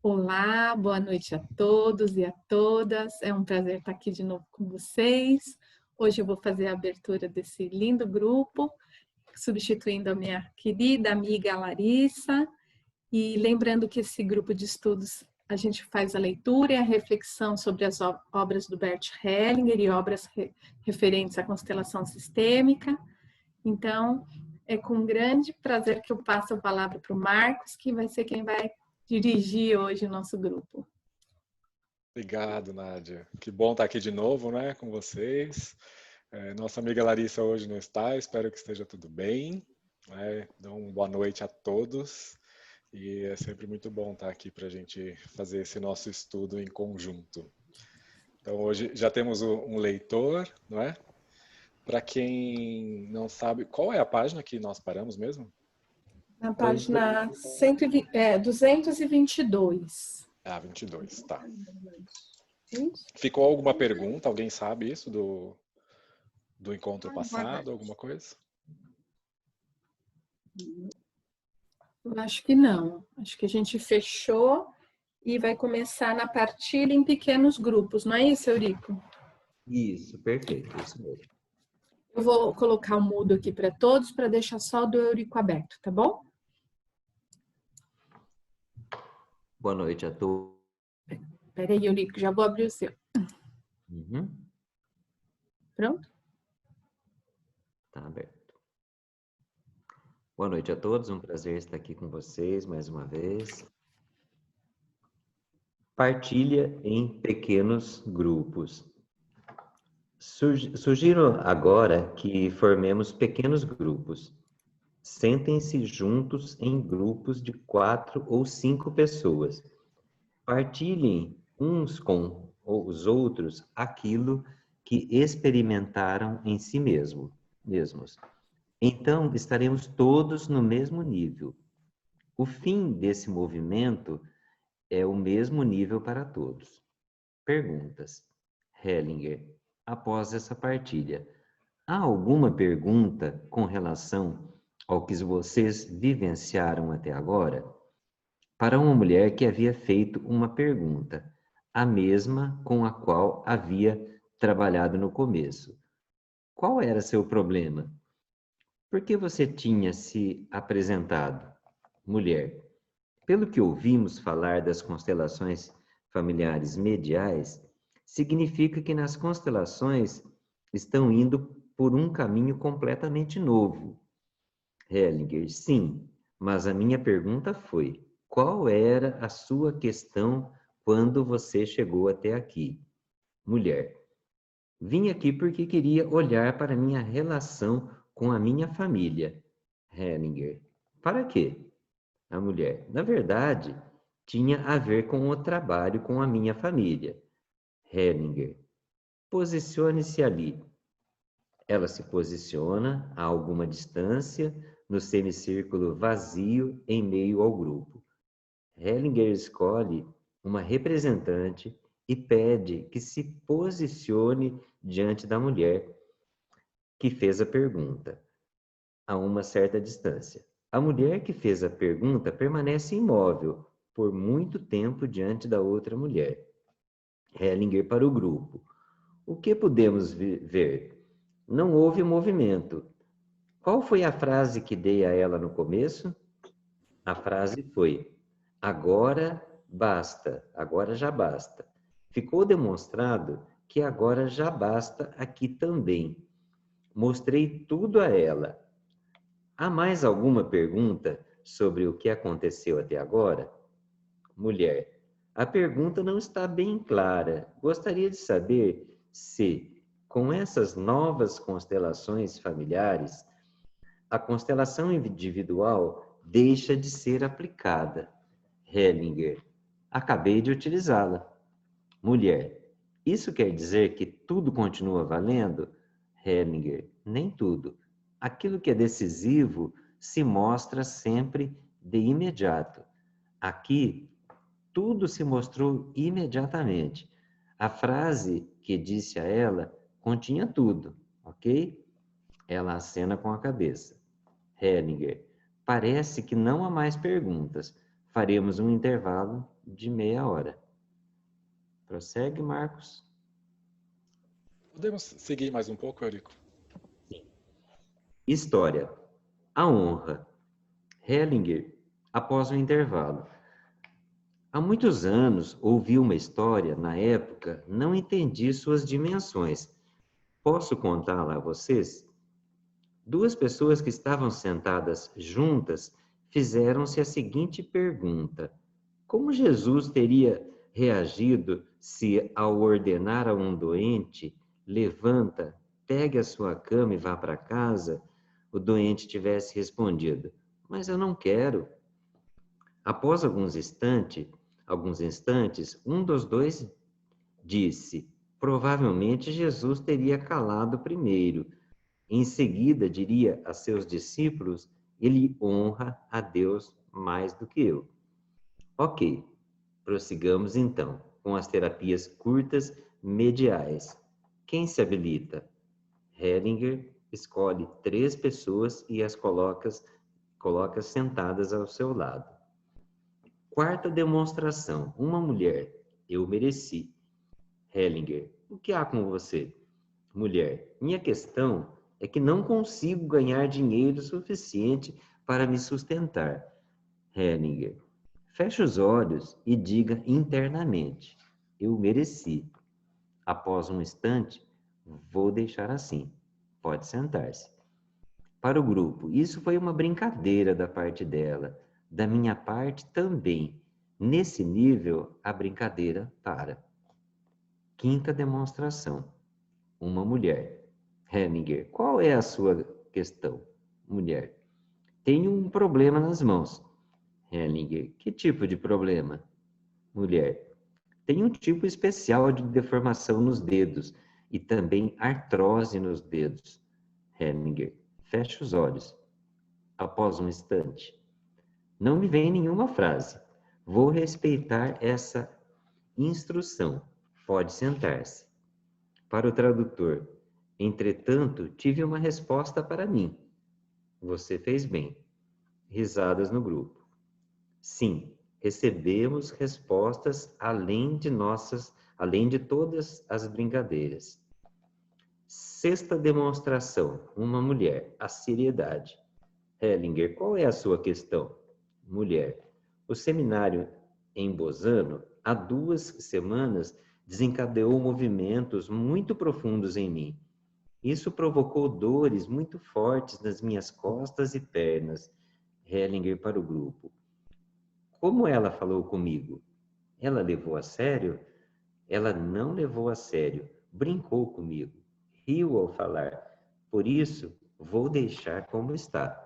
Olá, boa noite a todos e a todas. É um prazer estar aqui de novo com vocês. Hoje eu vou fazer a abertura desse lindo grupo, substituindo a minha querida amiga Larissa. E lembrando que esse grupo de estudos a gente faz a leitura e a reflexão sobre as obras do Bert Hellinger e obras referentes à constelação sistêmica. Então, é com grande prazer que eu passo a palavra para o Marcos, que vai ser quem vai dirigir hoje o nosso grupo. Obrigado, Nádia. Que bom estar aqui de novo, né, com vocês. Nossa amiga Larissa hoje não está, espero que esteja tudo bem. Então, boa noite a todos. E é sempre muito bom estar aqui para a gente fazer esse nosso estudo em conjunto. Então, hoje já temos um leitor, não é? Para quem não sabe, qual é a página que nós paramos mesmo? Na página 222. 22, tá. Isso. Ficou alguma pergunta? Alguém sabe isso do encontro passado, alguma coisa? Eu acho que não. Acho que a gente fechou e vai começar na partilha em pequenos grupos, não é isso, Eurico? Isso, perfeito, isso mesmo. Eu vou colocar o mudo aqui para todos, para deixar só o do Eurico aberto, tá bom? Boa noite a todos. Peraí, Eurico, já vou abrir o seu. Uhum. Pronto? Tá aberto. Boa noite a todos, um prazer estar aqui com vocês mais uma vez. Partilha em pequenos grupos. Sugiro agora que formemos pequenos grupos. Sentem-se juntos em grupos de 4 ou 5 pessoas. Partilhem uns com os outros aquilo que experimentaram em si mesmos. Então, estaremos todos no mesmo nível. O fim desse movimento é o mesmo nível para todos. Perguntas. Hellinger, após essa partilha, há alguma pergunta com relação ao que vocês vivenciaram até agora? Para uma mulher que havia feito uma pergunta, a mesma com a qual havia trabalhado no começo. Qual era seu problema? Por que você tinha se apresentado? Mulher, pelo que ouvimos falar das constelações familiares mediais, significa que nas constelações estão indo por um caminho completamente novo. Hellinger, sim, mas a minha pergunta foi: qual era a sua questão quando você chegou até aqui? Mulher, vim aqui porque queria olhar para minha relação com a minha família. Hellinger, para quê? A mulher, na verdade, tinha a ver com o trabalho com a minha família. Hellinger, posicione-se ali. Ela se posiciona a alguma distância no semicírculo vazio em meio ao grupo. Hellinger escolhe uma representante e pede que se posicione diante da mulher que fez a pergunta, a uma certa distância. A mulher que fez a pergunta permanece imóvel por muito tempo diante da outra mulher. Hellinger para o grupo. O que podemos ver? Não houve movimento. Qual foi a frase que dei a ela no começo? A frase foi: agora basta, agora já basta. Ficou demonstrado que agora já basta aqui também. Mostrei tudo a ela. Há mais alguma pergunta sobre o que aconteceu até agora? Mulher, a pergunta não está bem clara. Gostaria de saber se, com essas novas constelações familiares, a constelação individual deixa de ser aplicada. Hellinger, acabei de utilizá-la. Mulher, isso quer dizer que tudo continua valendo? Hellinger, nem tudo. Aquilo que é decisivo se mostra sempre de imediato. Aqui, tudo se mostrou imediatamente. A frase que disse a ela continha tudo, ok? Ela acena com a cabeça. Hellinger, parece que não há mais perguntas. faremos um intervalo de meia hora. Prossegue, Marcos. Podemos seguir mais um pouco, Eurico? História. A honra. Hellinger, após o intervalo. Há muitos anos ouvi uma história, na época não entendi suas dimensões. Posso contá-la a vocês? Duas pessoas que estavam sentadas juntas fizeram-se a seguinte pergunta: como Jesus teria reagido se, ao ordenar a um doente, levanta, pegue a sua cama e vá para casa, o doente tivesse respondido: mas eu não quero. Após alguns instantes, um dos dois disse: provavelmente Jesus teria calado primeiro. Em seguida, diria a seus discípulos: ele honra a Deus mais do que eu. Ok, prossigamos então com as terapias curtas mediais. Quem se habilita? Hellinger escolhe 3 pessoas e as coloca sentadas ao seu lado. Quarta demonstração, uma mulher. Eu mereci. Hellinger, o que há com você? Mulher, minha questão é que não consigo ganhar dinheiro suficiente para me sustentar. Hellinger, feche os olhos e diga internamente: eu mereci. Após um instante, vou deixar assim. Pode sentar-se. Para o grupo, isso foi uma brincadeira da parte dela. Da minha parte também. Nesse nível, a brincadeira para. Quinta demonstração. Uma mulher. Hellinger, qual é a sua questão? Mulher. Tenho um problema nas mãos. Hellinger, que tipo de problema? Mulher. Tenho um tipo especial de deformação nos dedos e também artrose nos dedos. Hellinger, feche os olhos. Após um instante. Não me vem nenhuma frase. Vou respeitar essa instrução. Pode sentar-se. Para o tradutor. Entretanto, tive uma resposta para mim. Você fez bem. Risadas no grupo. Sim, recebemos respostas além de todas as brincadeiras. Sexta demonstração, uma mulher, a seriedade. Hellinger, qual é a sua questão? Mulher, o seminário em Bozano, há 2 semanas, desencadeou movimentos muito profundos em mim. Isso provocou dores muito fortes nas minhas costas e pernas. Hellinger para o grupo. Como ela falou comigo? Ela levou a sério? Ela não levou a sério. Brincou comigo. Riu ao falar. Por isso, vou deixar como está.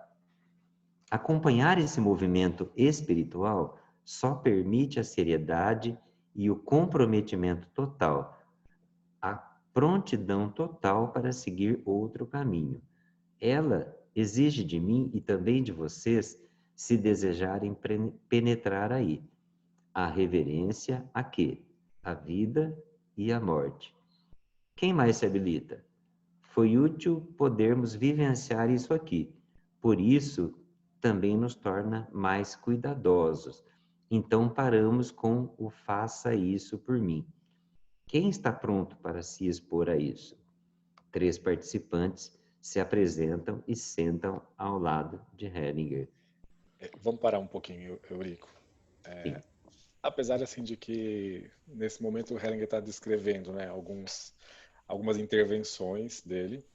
Acompanhar esse movimento espiritual só permite a seriedade e o comprometimento total, a prontidão total para seguir outro caminho. Ela exige de mim e também de vocês, se desejarem penetrar aí, a reverência a quê? A vida e a morte. Quem mais se habilita? Foi útil podermos vivenciar isso aqui. Por isso, também nos torna mais cuidadosos. Então, paramos com o faça isso por mim. Quem está pronto para se expor a isso? 3 participantes se apresentam e sentam ao lado de Hellinger. Vamos parar um pouquinho, Eurico. Apesar assim de que nesse momento o Hellinger está descrevendo, né, algumas intervenções dele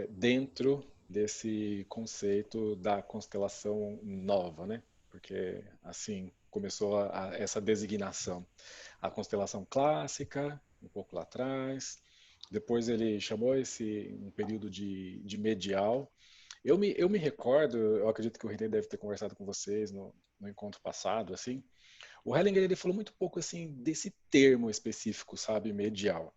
dentro desse conceito da constelação nova, né? Porque assim começou essa designação. A constelação clássica, um pouco lá atrás. Depois ele chamou um período de medial. Eu me recordo, eu acredito que o René deve ter conversado com vocês no encontro passado, assim. O Hellinger ele falou muito pouco assim desse termo específico, sabe, medial.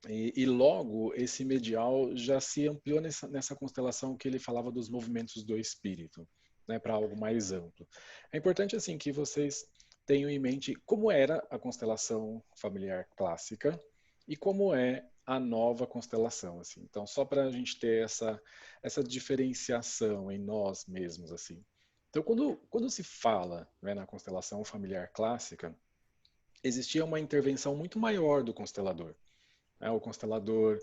E logo esse medial já se ampliou nessa constelação que ele falava dos movimentos do espírito, né, para algo mais amplo. É importante assim que vocês tenham em mente como era a constelação familiar clássica e como é a nova constelação, assim. Então, só para a gente ter essa diferenciação em nós mesmos, assim. Então, quando se fala, né, na constelação familiar clássica, existia uma intervenção muito maior do constelador, né? O constelador,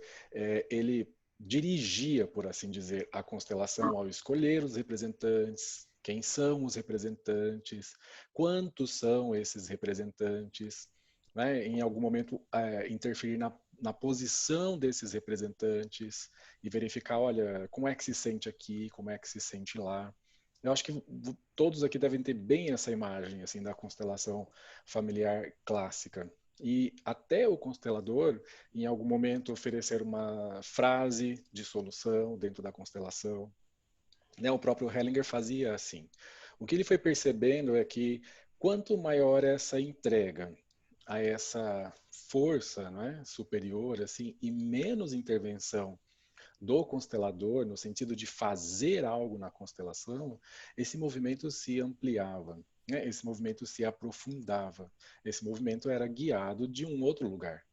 ele dirigia, por assim dizer, a constelação ao escolher os representantes, quem são os representantes, quantos são esses representantes, né? Em algum momento interferir na posição desses representantes e verificar, olha, como é que se sente aqui, como é que se sente lá. Eu acho que todos aqui devem ter bem essa imagem assim da constelação familiar clássica. E até o constelador, em algum momento, oferecer uma frase de solução dentro da constelação. Né? O próprio Hellinger fazia assim. O que ele foi percebendo é que quanto maior essa entrega a essa força, né, superior, assim, e menos intervenção do constelador, no sentido de fazer algo na constelação, esse movimento se ampliava, né? Esse movimento se aprofundava, esse movimento era guiado de um outro lugar.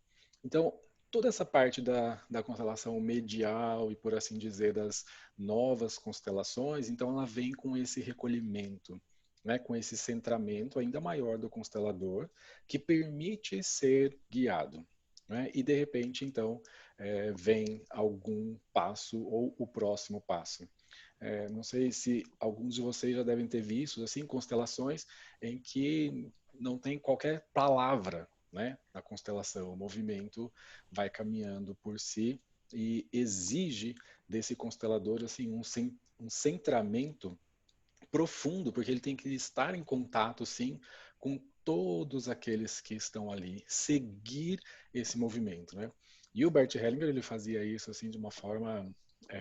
Então, toda essa parte da constelação medial e, por assim dizer, das novas constelações, então ela vem com esse recolhimento, né, com esse centramento ainda maior do constelador, que permite ser guiado. Né? E, de repente, então, vem algum passo ou o próximo passo. Não sei se alguns de vocês já devem ter visto assim constelações em que não tem qualquer palavra, né, na constelação. O movimento vai caminhando por si e exige desse constelador assim um centramento profundo, porque ele tem que estar em contato, sim, com todos aqueles que estão ali, seguir esse movimento, né? E o Bert Hellinger, ele fazia isso, assim, de uma forma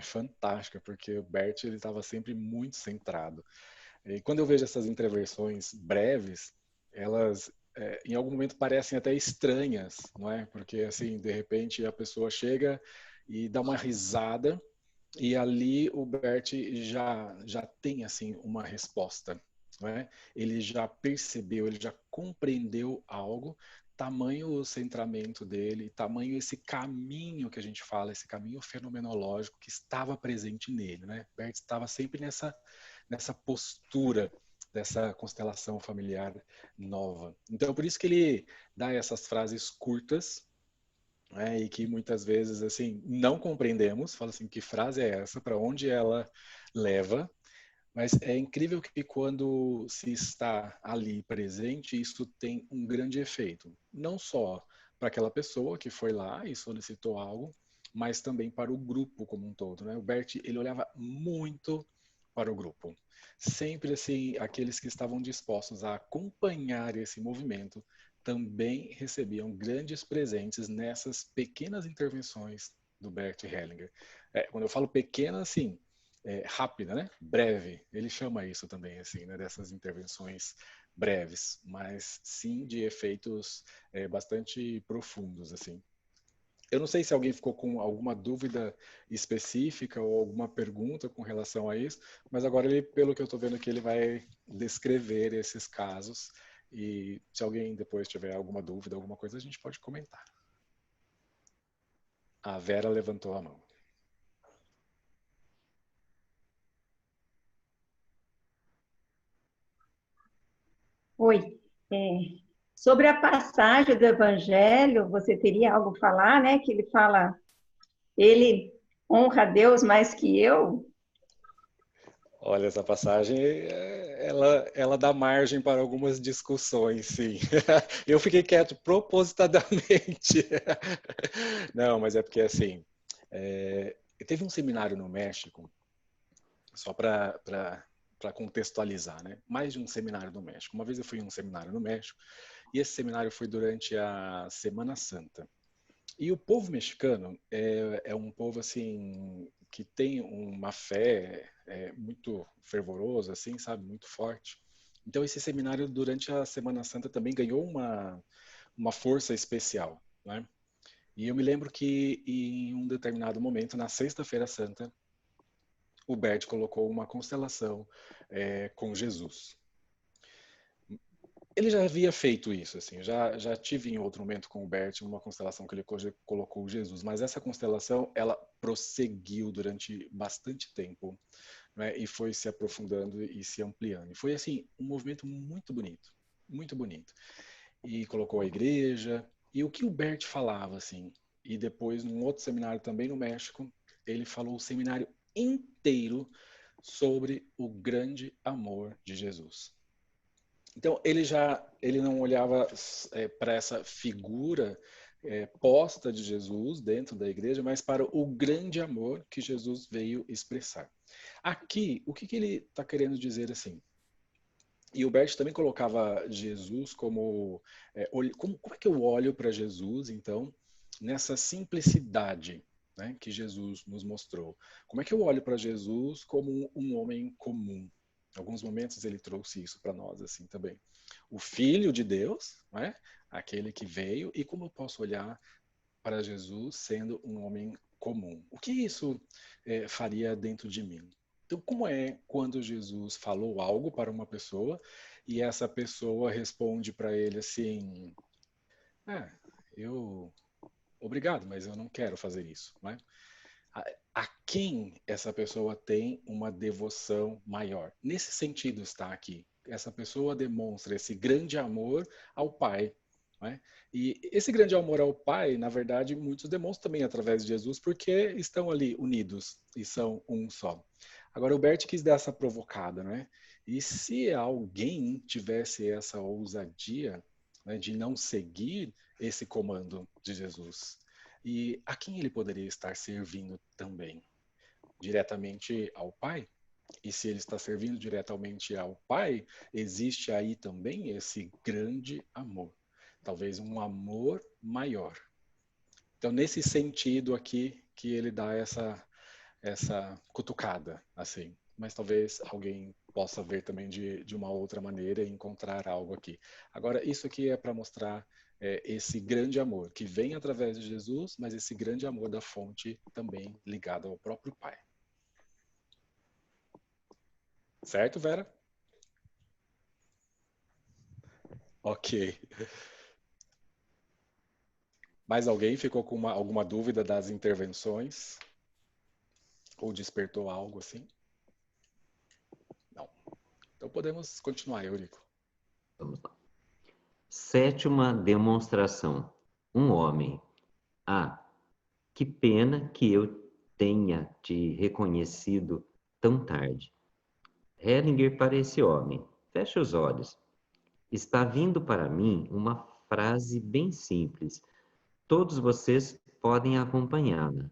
fantástica, porque o Bert, ele estava sempre muito centrado. E quando eu vejo essas intervenções breves, elas, em algum momento, parecem até estranhas, não é? Porque, assim, de repente, a pessoa chega e dá uma risada e ali o Bert já tem assim uma resposta, não é? Ele já percebeu, ele já compreendeu algo, tamanho o centramento dele, tamanho esse caminho que a gente fala, esse caminho fenomenológico que estava presente nele, né? Bert estava sempre nessa postura dessa constelação familiar nova. Então, por isso que ele dá essas frases curtas, né, e que muitas vezes assim não compreendemos, fala assim, que frase é essa, para onde ela leva, mas é incrível que quando se está ali presente, isso tem um grande efeito, não só para aquela pessoa que foi lá e solicitou algo, mas também para o grupo como um todo, né? O Bert, ele olhava muito para o grupo. Sempre assim, aqueles que estavam dispostos a acompanhar esse movimento também recebiam grandes presentes nessas pequenas intervenções do Bert Hellinger. Quando eu falo pequena, assim, rápida, né? Breve. Ele chama isso também, assim, né? Dessas intervenções breves, mas sim de efeitos bastante profundos, assim. Eu não sei se alguém ficou com alguma dúvida específica ou alguma pergunta com relação a isso, mas agora ele, pelo que eu estou vendo aqui, ele vai descrever esses casos e se alguém depois tiver alguma dúvida, alguma coisa, a gente pode comentar. A Vera levantou a mão. Oi. Sobre a passagem do Evangelho, você teria algo a falar, né? Que ele fala, ele honra a Deus mais que eu. Olha, essa passagem, ela dá margem para algumas discussões, sim. Eu fiquei quieto propositadamente. Não, mas é porque, assim, teve um seminário no México, só para contextualizar, né? Mais de um seminário no México. Uma vez eu fui em um seminário no México, e esse seminário foi durante a Semana Santa. E o povo mexicano é um povo assim que tem uma fé muito fervorosa, assim, sabe, muito forte. Então esse seminário durante a Semana Santa também ganhou uma força especial, né? E eu me lembro que em um determinado momento, na Sexta-feira Santa, o Bert colocou uma constelação com Jesus. Ele já havia feito isso, assim, já tive em outro momento com o Bert uma constelação que ele colocou Jesus, mas essa constelação, ela prosseguiu durante bastante tempo, né, e foi se aprofundando e se ampliando. E foi, assim, um movimento muito bonito, muito bonito. E colocou a igreja, e o que o Bert falava, assim, e depois, num outro seminário também no México, ele falou o seminário inteiro sobre o grande amor de Jesus. Então, ele não olhava para essa figura posta de Jesus dentro da igreja, mas para o grande amor que Jesus veio expressar. Aqui, o que ele está querendo dizer assim? E o Bert também colocava Jesus como como é que eu olho para Jesus, então, nessa simplicidade, né, que Jesus nos mostrou? Como é que eu olho para Jesus como um homem comum? Em alguns momentos ele trouxe isso para nós assim também. O Filho de Deus, né, aquele que veio, e como eu posso olhar para Jesus sendo um homem comum? O que isso faria dentro de mim? Então, como é quando Jesus falou algo para uma pessoa e essa pessoa responde para ele assim: eu obrigado, mas eu não quero fazer isso, né? A quem essa pessoa tem uma devoção maior? Nesse sentido está aqui. Essa pessoa demonstra esse grande amor ao Pai, né? E esse grande amor ao Pai, na verdade, muitos demonstram também através de Jesus, porque estão ali unidos e são um só. Agora, o Bert quis dar essa provocada, né? E se alguém tivesse essa ousadia, né, de não seguir esse comando de Jesus, e a quem ele poderia estar servindo também? Diretamente ao Pai? E se ele está servindo diretamente ao Pai, existe aí também esse grande amor. Talvez um amor maior. Então, nesse sentido aqui, que ele dá essa cutucada, assim. Mas talvez alguém possa ver também de uma outra maneira e encontrar algo aqui. Agora, isso aqui é para mostrar esse grande amor que vem através de Jesus, mas esse grande amor da fonte também ligado ao próprio Pai. Certo, Vera? Ok. Mais alguém ficou com alguma dúvida das intervenções? Ou despertou algo assim? Não. Então podemos continuar, Eurico. Vamos lá. Sétima demonstração. Um homem. Que pena que eu tenha te reconhecido tão tarde. Hellinger para esse homem. Feche os olhos. Está vindo para mim uma frase bem simples. Todos vocês podem acompanhá-la.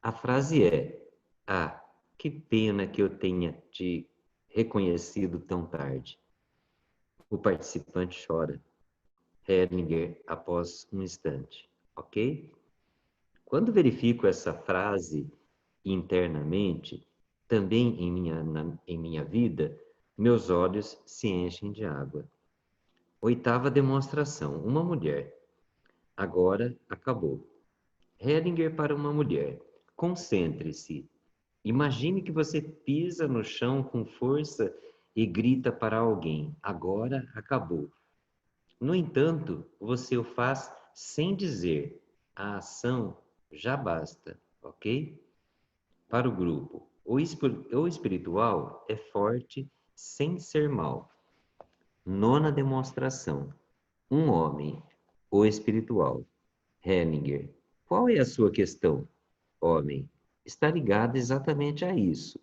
A frase é: que pena que eu tenha te reconhecido tão tarde. O participante chora. Hellinger, após um instante. Ok? Quando verifico essa frase internamente, também em minha vida, meus olhos se enchem de água. Oitava demonstração. Uma mulher. Agora acabou. Hellinger para uma mulher. Concentre-se. Imagine que você pisa no chão com força e grita para alguém: agora acabou. No entanto, você o faz sem dizer. A ação já basta, ok? Para o grupo, o espiritual é forte sem ser mal. Nona demonstração. Um homem, o espiritual. Hellinger. Qual é a sua questão? Homem. Está ligado exatamente a isso.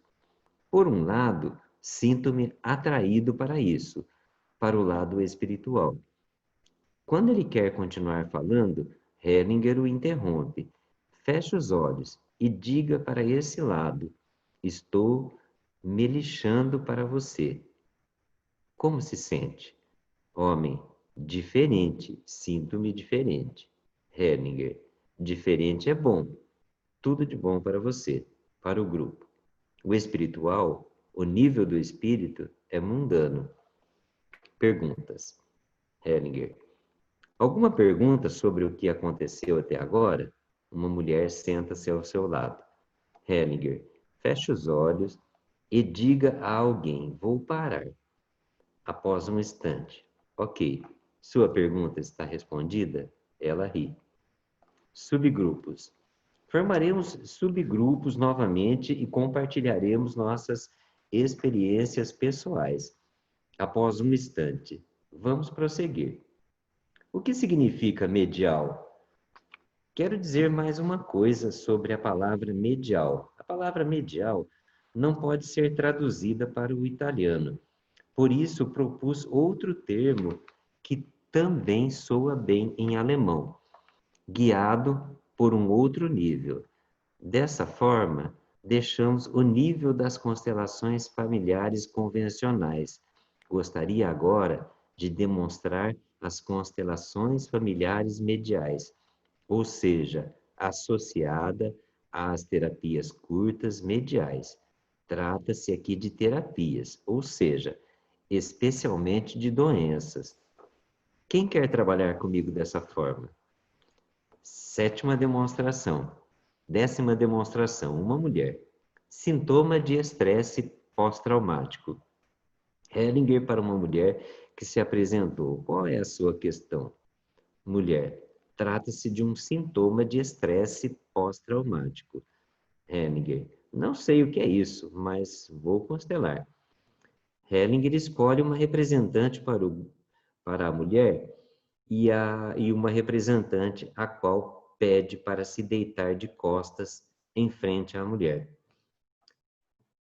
Por um lado, sinto-me atraído para isso, para o lado espiritual. Quando ele quer continuar falando, Hellinger o interrompe. Feche os olhos e diga para esse lado: estou me lixando para você. Como se sente? Homem, diferente, sinto-me diferente. Hellinger, diferente é bom. Tudo de bom para você, para o grupo. O espiritual, o nível do espírito é mundano. Perguntas. Hellinger. Alguma pergunta sobre o que aconteceu até agora? Uma mulher senta-se ao seu lado. Hellinger, feche os olhos e diga a alguém: vou parar. Após um instante. Ok, sua pergunta está respondida? Ela ri. Subgrupos. Formaremos subgrupos novamente e compartilharemos nossas experiências pessoais. Após um instante, vamos prosseguir. O que significa medial? Quero dizer mais uma coisa sobre a palavra medial. A palavra medial não pode ser traduzida para o italiano. Por isso, propus outro termo que também soa bem em alemão, guiado por um outro nível. Dessa forma, deixamos o nível das constelações familiares convencionais. Gostaria agora de demonstrar as constelações familiares mediais, ou seja, associada às terapias curtas mediais. Trata-se aqui de terapias, ou seja, especialmente de doenças. Quem quer trabalhar comigo dessa forma? 7ª demonstração. 10ª demonstração, uma mulher. Sintoma de estresse pós-traumático. Hellinger para uma mulher que se apresentou. Qual é a sua questão? Mulher. Trata-se de um sintoma de estresse pós-traumático. Hellinger. Não sei o que é isso, mas vou constelar. Hellinger escolhe uma representante para a mulher e uma representante a qual pede para se deitar de costas em frente à mulher.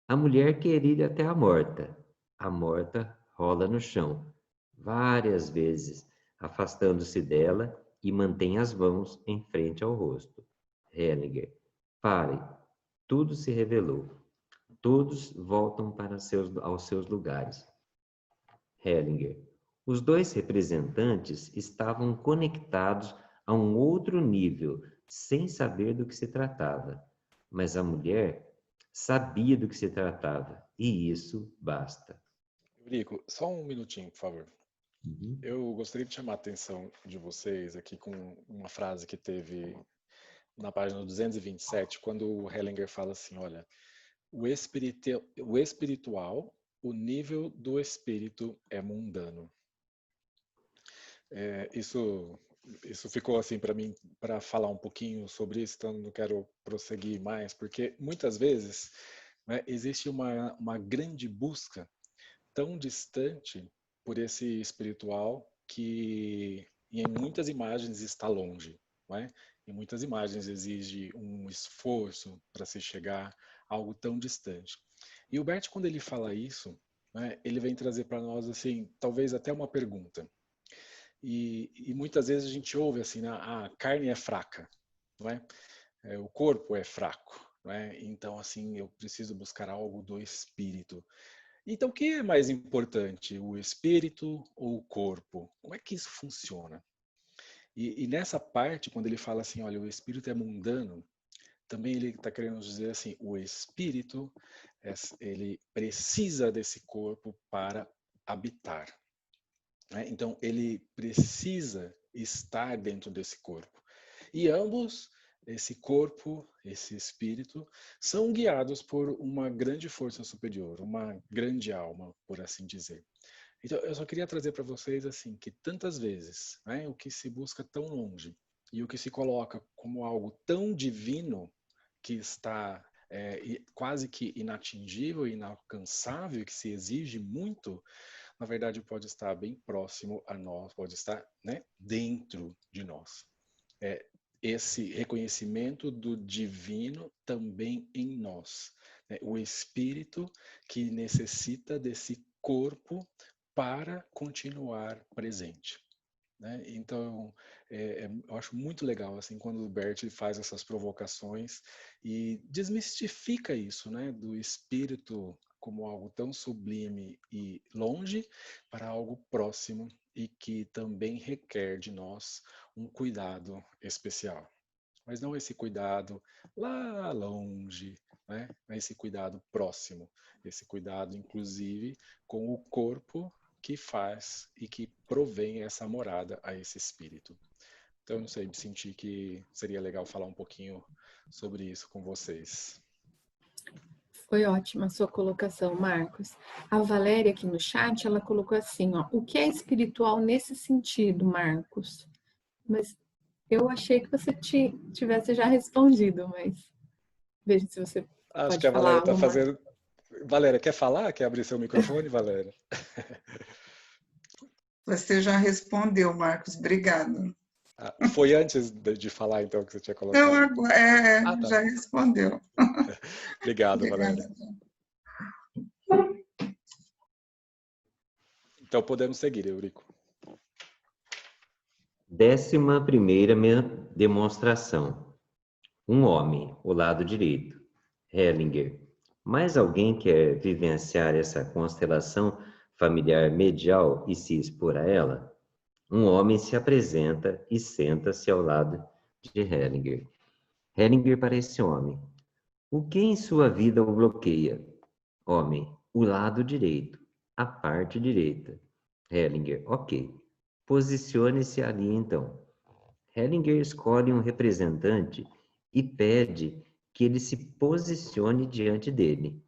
A mulher quer ir até a morta. A morta rola no chão, várias vezes, afastando-se dela e mantém as mãos em frente ao rosto. Hellinger. Pare. Tudo se revelou. Todos voltam aos seus lugares. Hellinger. Os dois representantes estavam conectados a um outro nível, sem saber do que se tratava. Mas a mulher sabia do que se tratava, e isso basta. Eurico, só um minutinho, por favor. Uhum. Eu gostaria de chamar a atenção de vocês aqui com uma frase que teve na página 227, quando o Hellinger fala assim, olha, o espiritual, o nível do espírito é mundano. Isso ficou assim para mim, para falar um pouquinho sobre isso, então não quero prosseguir mais, porque muitas vezes, né, existe uma grande busca tão distante por esse espiritual que em muitas imagens está longe, não é? Em muitas imagens exige um esforço para se chegar a algo tão distante. E o Bert, quando ele fala isso, né, ele vem trazer para nós assim, talvez até uma pergunta. E muitas vezes a gente ouve assim, né, a carne é fraca, não é? O corpo é fraco, não é? Então assim, eu preciso buscar algo do espírito. Então, o que é mais importante, o espírito ou o corpo? Como é que isso funciona? E nessa parte, quando ele fala assim, olha, o espírito é mundano, também ele está querendo dizer assim, o espírito, ele precisa desse corpo para habitar, né? Então, ele precisa estar dentro desse corpo. E ambos, esse corpo, esse espírito, são guiados por uma grande força superior, uma grande alma, por assim dizer. Então, eu só queria trazer para vocês assim que tantas vezes, né, o que se busca tão longe e o que se coloca como algo tão divino que está quase que inatingível, inalcançável, que se exige muito, na verdade pode estar bem próximo a nós, pode estar, né, dentro de nós. Esse reconhecimento do divino também em nós, né? O espírito que necessita desse corpo para continuar presente, né? Então, eu acho muito legal assim quando o Bert faz essas provocações e desmistifica isso, né, do espírito como algo tão sublime e longe para algo próximo e que também requer de nós um cuidado especial. Mas não esse cuidado lá longe, né? Mas esse cuidado próximo, esse cuidado inclusive com o corpo que faz e que provém essa morada a esse espírito. Então, não sei, me senti que seria legal falar um pouquinho sobre isso com vocês. Foi ótima a sua colocação, Marcos. A Valéria aqui no chat, ela colocou assim, ó, o que é espiritual nesse sentido, Marcos? Mas eu achei que você tivesse já respondido, mas veja se você Acho pode que a falar Valéria algo mais. Valéria, quer falar? Quer abrir seu microfone, Valéria? Você já respondeu, Marcos. Obrigado. Foi antes de falar, então, que você tinha Não, colocado? Tá. já respondeu. Obrigado, Valéria. Obrigada. Então, podemos seguir, Eurico. 11ª demonstração. Um homem, o lado direito. Hellinger. Mais alguém quer vivenciar essa constelação familiar medial e se expor a ela? Um homem se apresenta e senta-se ao lado de Hellinger. Hellinger para esse homem. O que em sua vida o bloqueia? Homem, o lado direito, a parte direita. Hellinger, ok. Posicione-se ali então. Hellinger escolhe um representante e pede que ele se posicione diante dele.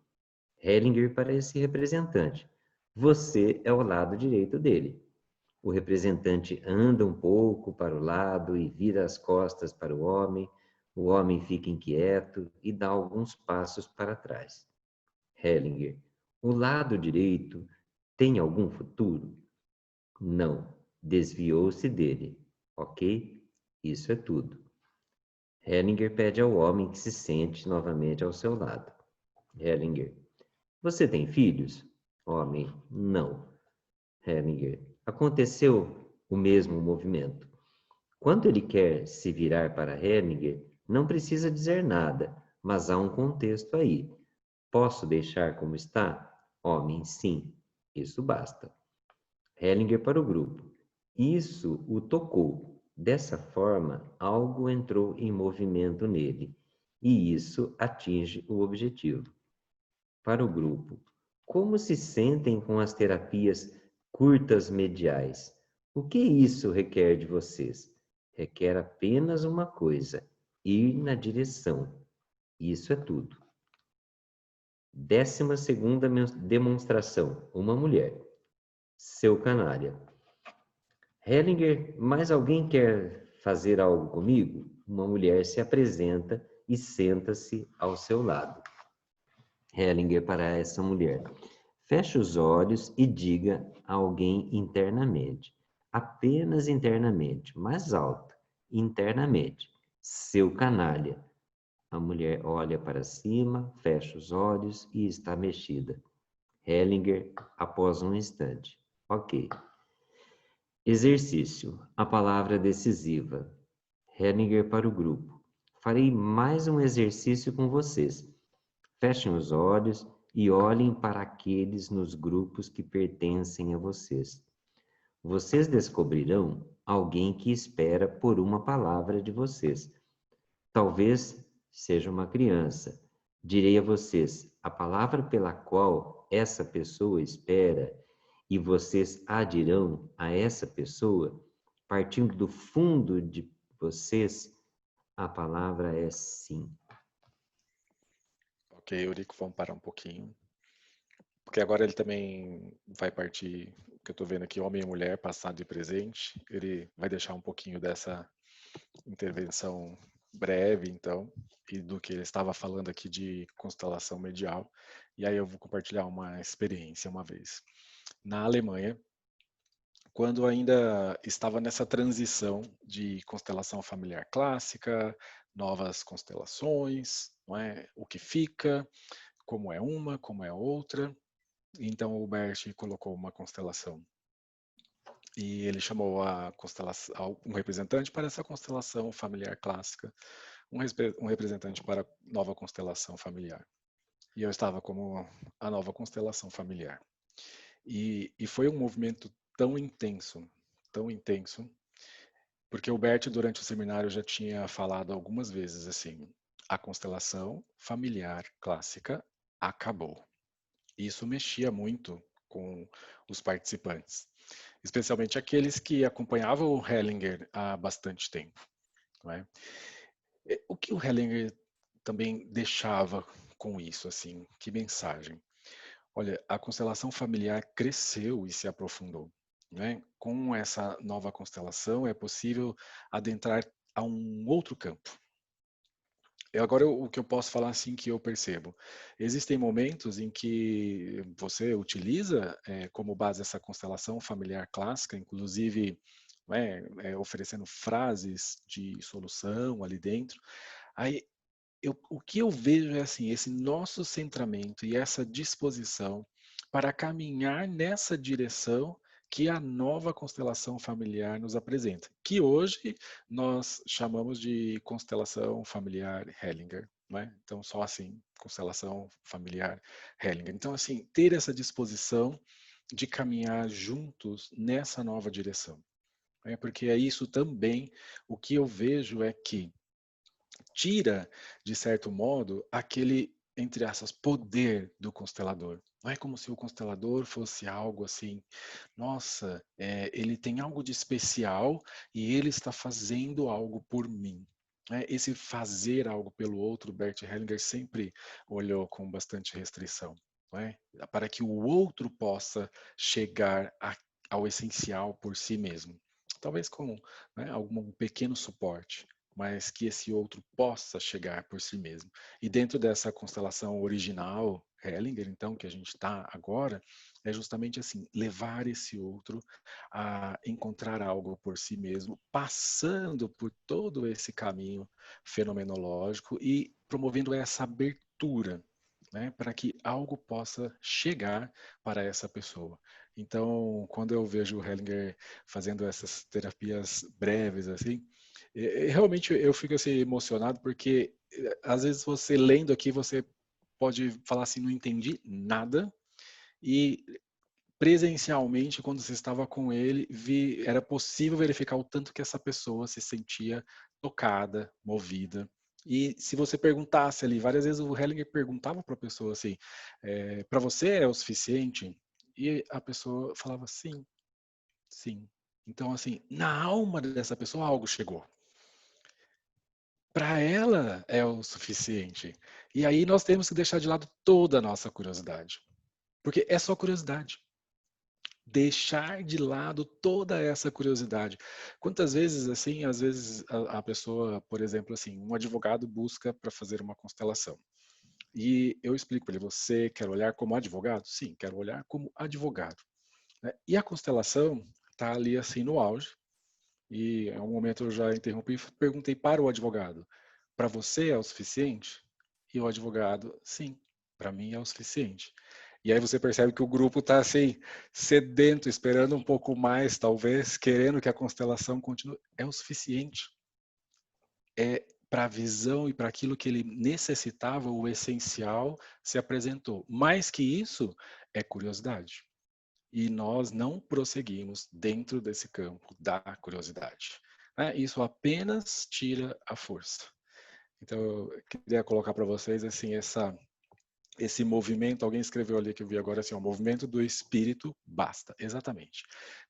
Hellinger para esse representante. Você é o lado direito dele. O representante anda um pouco para o lado e vira as costas para o homem fica inquieto e dá alguns passos para trás. Hellinger, o lado direito tem algum futuro? Não, desviou-se dele. Ok? Isso é tudo. Hellinger pede ao homem que se sente novamente ao seu lado. Hellinger, você tem filhos? Homem, não. Hellinger, aconteceu o mesmo movimento. Quando ele quer se virar para Hellinger, não precisa dizer nada, mas há um contexto aí. Posso deixar como está? Homem, sim. Isso basta. Hellinger para o grupo. Isso o tocou. Dessa forma, algo entrou em movimento nele, e isso atinge o objetivo. Para o grupo, como se sentem com as terapias curtas mediais? O que isso requer de vocês? Requer apenas uma coisa: ir na direção. Isso é tudo. 12ª demonstração. Uma mulher. Seu canalha. Hellinger, mais alguém quer fazer algo comigo? Uma mulher se apresenta e senta-se ao seu lado. Hellinger para essa mulher. Feche os olhos e diga a alguém internamente. Apenas internamente, mais alto. Internamente. Seu canalha. A mulher olha para cima, fecha os olhos e está mexida. Hellinger, após um instante. Ok. Exercício. A palavra decisiva. Hellinger para o grupo. Farei mais um exercício com vocês. Fechem os olhos e olhem para aqueles nos grupos que pertencem a vocês. Vocês descobrirão alguém que espera por uma palavra de vocês. Talvez seja uma criança. Direi a vocês a palavra pela qual essa pessoa espera e vocês a dirão a essa pessoa, partindo do fundo de vocês, a palavra é sim. Ok, Eurico, vamos parar um pouquinho. Porque agora ele também vai partir, que eu estou vendo aqui, homem e mulher, passado e presente. Ele vai deixar um pouquinho dessa intervenção breve, então, e do que ele estava falando aqui de constelação medial. E aí eu vou compartilhar uma experiência uma vez. Na Alemanha, quando ainda estava nessa transição de constelação familiar clássica, novas constelações, não é? O que fica, como é uma, como é outra. Então o Bert colocou uma constelação e ele chamou a constelação, um representante para essa constelação familiar clássica, um representante para a nova constelação familiar. E eu estava como a nova constelação familiar. E foi um movimento tão intenso, porque o Bert durante o seminário já tinha falado algumas vezes assim: a constelação familiar clássica acabou. Isso mexia muito com os participantes, especialmente aqueles que acompanhavam o Hellinger há bastante tempo. Não é? O que o Hellinger também deixava com isso, assim, que mensagem? Olha, a constelação familiar cresceu e se aprofundou. Né? Com essa nova constelação é possível adentrar a um outro campo. Agora, o que eu posso falar assim que eu percebo? Existem momentos em que você utiliza como base essa constelação familiar clássica, inclusive oferecendo frases de solução ali dentro. Aí, o que eu vejo é assim, esse nosso centramento e essa disposição para caminhar nessa direção que a nova constelação familiar nos apresenta, que hoje nós chamamos de constelação familiar Hellinger, né? Então, só assim, constelação familiar Hellinger. Então, assim, ter essa disposição de caminhar juntos nessa nova direção, né? Porque é isso também, o que eu vejo é que tira, de certo modo, aquele, entre aspas, poder do constelador. Não é como se o constelador fosse algo assim, nossa, ele tem algo de especial e ele está fazendo algo por mim. Esse fazer algo pelo outro, Bert Hellinger sempre olhou com bastante restrição, não é? Para que o outro possa chegar ao essencial por si mesmo. Talvez com algum pequeno suporte, mas que esse outro possa chegar por si mesmo. E dentro dessa constelação original, Hellinger, então, que a gente está agora, é justamente assim, levar esse outro a encontrar algo por si mesmo, passando por todo esse caminho fenomenológico e promovendo essa abertura, né, para que algo possa chegar para essa pessoa. Então, quando eu vejo o Hellinger fazendo essas terapias breves, assim, realmente eu fico assim, emocionado, porque às vezes você lendo aqui, você pode falar assim, não entendi nada, e presencialmente, quando você estava com ele, era possível verificar o tanto que essa pessoa se sentia tocada, movida. E se você perguntasse ali, várias vezes o Hellinger perguntava para a pessoa assim, para você é o suficiente? E a pessoa falava sim, sim. Então, assim, na alma dessa pessoa algo chegou. Para ela é o suficiente. E aí nós temos que deixar de lado toda a nossa curiosidade. Porque é só curiosidade. Deixar de lado toda essa curiosidade. Quantas vezes, assim, às vezes a pessoa, por exemplo, assim, um advogado busca para fazer uma constelação. E eu explico para ele, você quer olhar como advogado? Sim, quero olhar como advogado, né? E a constelação está ali assim no auge. E em um momento eu já interrompi e perguntei para o advogado, para você é o suficiente? E o advogado, sim, para mim é o suficiente. E aí você percebe que o grupo está assim, sedento, esperando um pouco mais, talvez, querendo que a constelação continue. É o suficiente. É para a visão e para aquilo que ele necessitava, o essencial se apresentou. Mais que isso, é curiosidade. E nós não prosseguimos dentro desse campo da curiosidade, né? Isso apenas tira a força. Então, eu queria colocar para vocês assim esse movimento. Alguém escreveu ali que eu vi agora assim, o movimento do espírito basta, exatamente,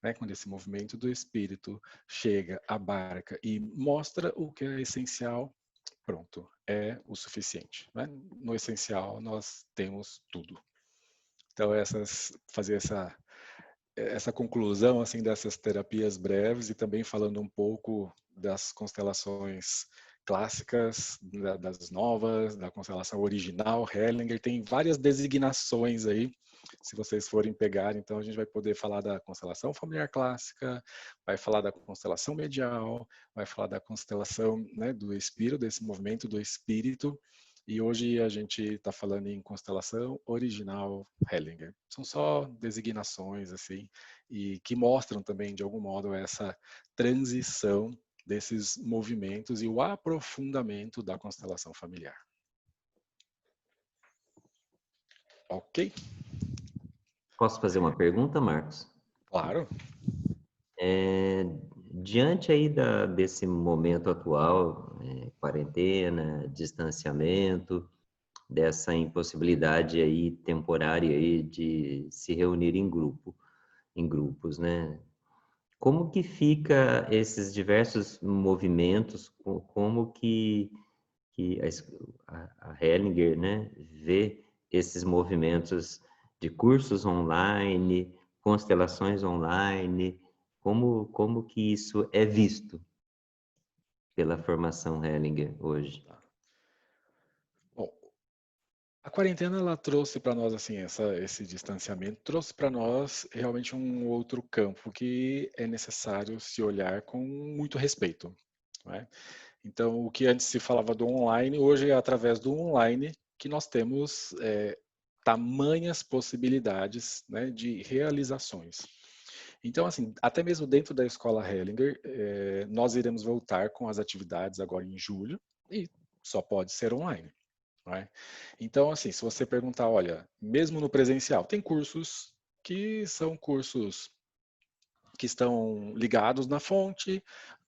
né? Quando esse movimento do espírito chega, abarca e mostra o que é essencial, pronto, é o suficiente, né? No essencial nós temos tudo. Então, fazer essa conclusão assim dessas terapias breves e também falando um pouco das constelações clássicas, das novas, da constelação original, Hellinger, tem várias designações aí, se vocês forem pegar, então a gente vai poder falar da constelação familiar clássica, vai falar da constelação medial, vai falar da constelação, né, do espírito, desse movimento do espírito, e hoje a gente está falando em constelação original Hellinger. São só designações assim e que mostram também de algum modo essa transição desses movimentos e o aprofundamento da constelação familiar. Ok? Posso fazer uma pergunta, Marcos? Claro. Diante aí desse momento atual, quarentena, distanciamento, dessa impossibilidade aí temporária aí de se reunir em grupos, né? Como que fica esses diversos movimentos? Como que a Hellinger, né, vê esses movimentos de cursos online, constelações online? Como que isso é visto pela formação Hellinger hoje? A quarentena ela trouxe para nós assim esse distanciamento, trouxe para nós realmente um outro campo que é necessário se olhar com muito respeito, não é? Então, o que antes se falava do online, hoje é através do online que nós temos tamanhas possibilidades, né, de realizações. Então, assim, até mesmo dentro da escola Hellinger, nós iremos voltar com as atividades agora em julho e só pode ser online. Não é? Então, assim, se você perguntar, olha, mesmo no presencial, tem cursos que são cursos que estão ligados na fonte,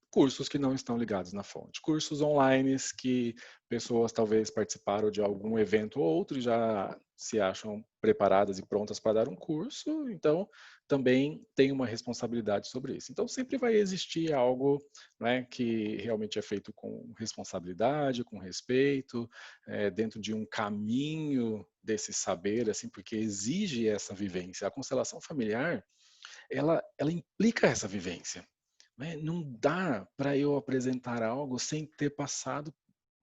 cursos que não estão ligados na fonte, cursos online que pessoas talvez participaram de algum evento ou outro e já se acham preparadas e prontas para dar um curso, então também tem uma responsabilidade sobre isso. Então sempre vai existir algo, né, que realmente é feito com responsabilidade, com respeito, dentro de um caminho desse saber, assim, porque exige essa vivência. A constelação familiar, ela implica essa vivência, né? Não dá para eu apresentar algo sem ter passado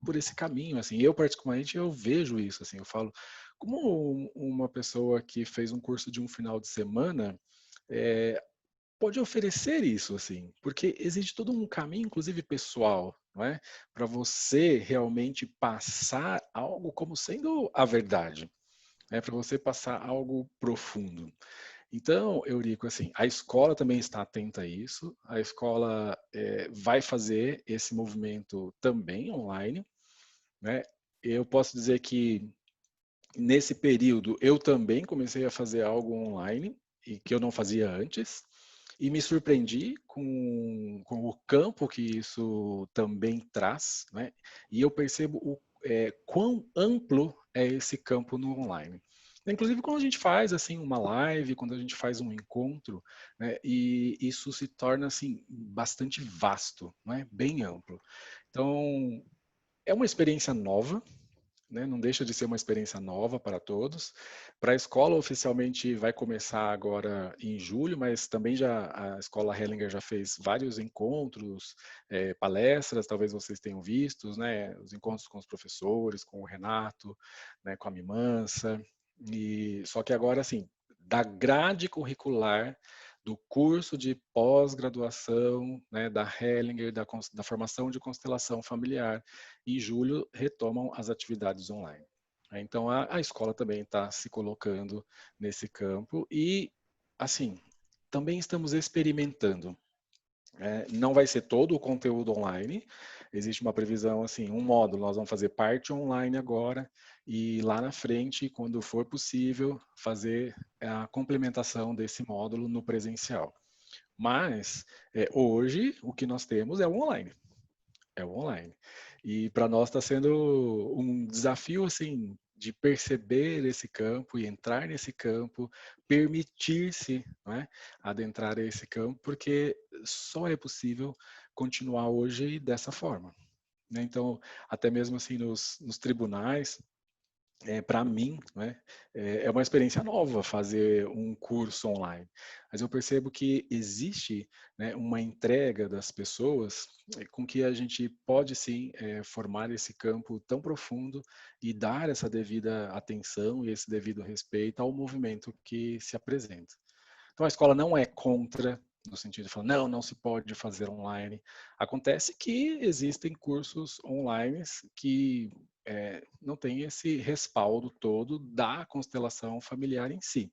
por esse caminho, assim. Eu particularmente eu vejo isso, assim. Eu falo como uma pessoa que fez um curso de um final de semana pode oferecer isso, assim, porque existe todo um caminho, inclusive pessoal, não é, para você realmente passar algo como sendo a verdade, é para você passar algo profundo. Então, Eurico, assim, a escola também está atenta a isso, a escola vai fazer esse movimento também online, né? Eu posso dizer que nesse período eu também comecei a fazer algo online e que eu não fazia antes e me surpreendi com o campo que isso também traz, né? E eu percebo quão amplo é esse campo no online. Inclusive quando a gente faz assim uma live, quando a gente faz um encontro, né, e isso se torna assim bastante vasto, né, bem amplo. Então é uma experiência nova, né, não deixa de ser uma experiência nova para todos. Para a escola oficialmente vai começar agora em julho, mas também já a escola Hellinger já fez vários encontros, palestras, talvez vocês tenham visto, né, os encontros com os professores, com o Renato, né, com a Mimansa. E só que agora, assim, da grade curricular do curso de pós-graduação, né, da Hellinger, da formação de constelação familiar, em julho retomam as atividades online. Então a escola também está se colocando nesse campo e, assim, também estamos experimentando. Não vai ser todo o conteúdo online, existe uma previsão, assim, um módulo, nós vamos fazer parte online agora e lá na frente, quando for possível, fazer a complementação desse módulo no presencial. Mas hoje o que nós temos é o online. É o online. E para nós está sendo um desafio, assim, de perceber esse campo e entrar nesse campo, permitir-se, né, adentrar esse campo, porque só é possível continuar hoje dessa forma, né? Então, até mesmo assim nos tribunais, para mim, né, é uma experiência nova fazer um curso online, mas eu percebo que existe, né, uma entrega das pessoas com que a gente pode sim formar esse campo tão profundo e dar essa devida atenção e esse devido respeito ao movimento que se apresenta. Então a escola não é contra, no sentido de falar, não, não se pode fazer online. Acontece que existem cursos online que não tem esse respaldo todo da constelação familiar em si.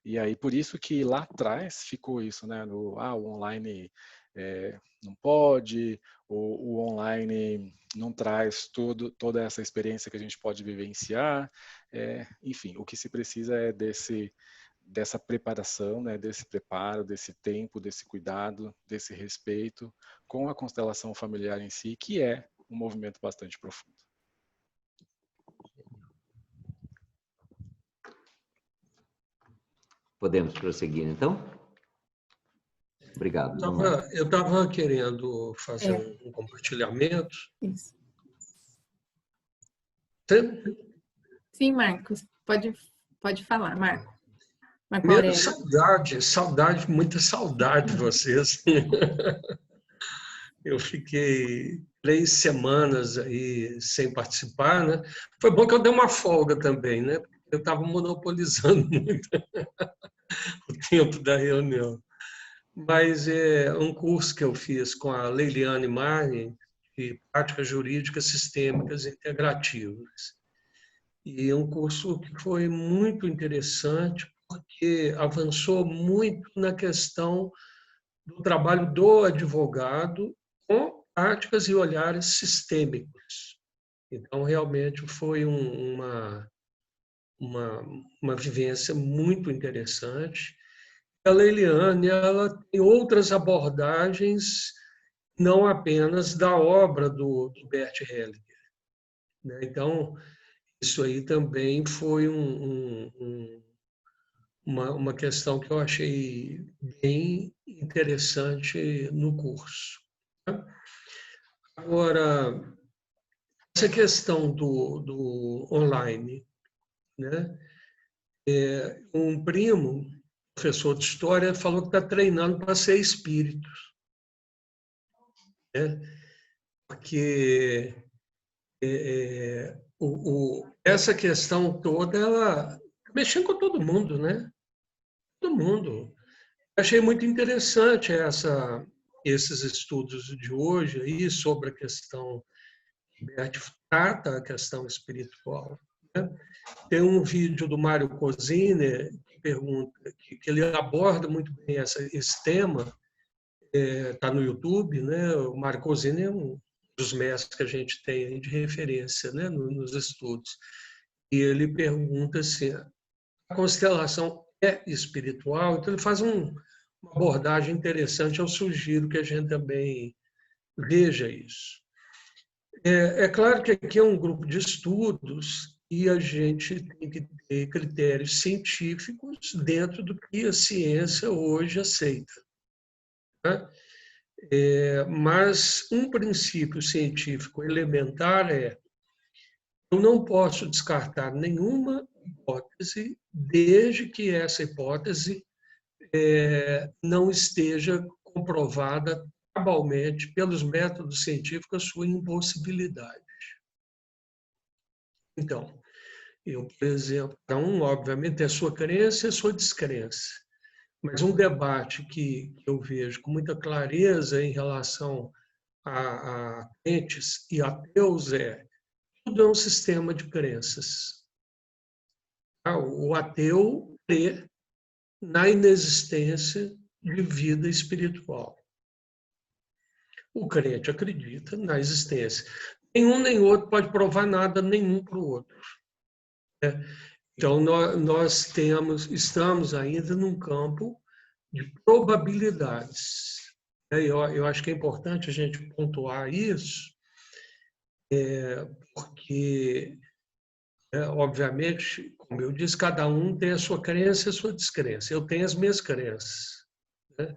E aí, por isso que lá atrás ficou isso, né? O online não pode, o online não traz toda essa experiência que a gente pode vivenciar. Enfim, o que se precisa é dessa preparação, né? Desse preparo, desse tempo, desse cuidado, desse respeito com a constelação familiar em si, que é um movimento bastante profundo. Podemos prosseguir, então? Obrigado. Eu estava querendo fazer um compartilhamento. Isso. Sim, Marcos. Pode falar, Marco. Primeiro, muita saudade de vocês. Eu fiquei 3 semanas aí sem participar, né? Foi bom que eu dei uma folga também, né? Porque eu estava monopolizando muito o tempo da reunião. Mas é um curso que eu fiz com a Leiliane Marni, de Práticas Jurídicas Sistêmicas Integrativas. E é um curso que foi muito interessante, porque avançou muito na questão do trabalho do advogado com práticas e olhares sistêmicos. Então, realmente, foi uma vivência muito interessante. A Leiliane, ela tem outras abordagens, não apenas da obra do Bert Hellinger, né? Então, isso aí também foi uma questão que eu achei bem interessante no curso. Agora, essa questão do online, né? Um primo, professor de história, falou que está treinando para ser espírito, né? Porque essa questão toda, ela mexendo com todo mundo, né? Todo mundo. Achei muito interessante esses estudos de hoje aí sobre a questão que Bert trata, a questão espiritual, né? Tem um vídeo do Mário Cosine que pergunta, que ele aborda muito bem esse tema, está no YouTube, né? O Mário Cosine é um dos mestres que a gente tem aí de referência, né? Nos estudos. E ele pergunta se a constelação é espiritual, então ele faz uma abordagem interessante, eu sugiro que a gente também veja isso. É claro que aqui é um grupo de estudos e a gente tem que ter critérios científicos dentro do que a ciência hoje aceita, né? Mas um princípio científico elementar é: eu não posso descartar nenhuma hipótese desde que essa hipótese não esteja comprovada cabalmente pelos métodos científicos a sua impossibilidade. Então, eu, por exemplo, cada um, obviamente, tem a sua crença e a sua descrença. Mas um debate que eu vejo com muita clareza em relação a crentes e ateus tudo é um sistema de crenças. O ateu crê na inexistência de vida espiritual. O crente acredita na existência. Nenhum nem outro pode provar nada nenhum para o outro, né? Então, nós estamos ainda num campo de probabilidades. Eu acho que é importante a gente pontuar isso, porque, obviamente, como eu disse, cada um tem a sua crença e a sua descrença. Eu tenho as minhas crenças, né?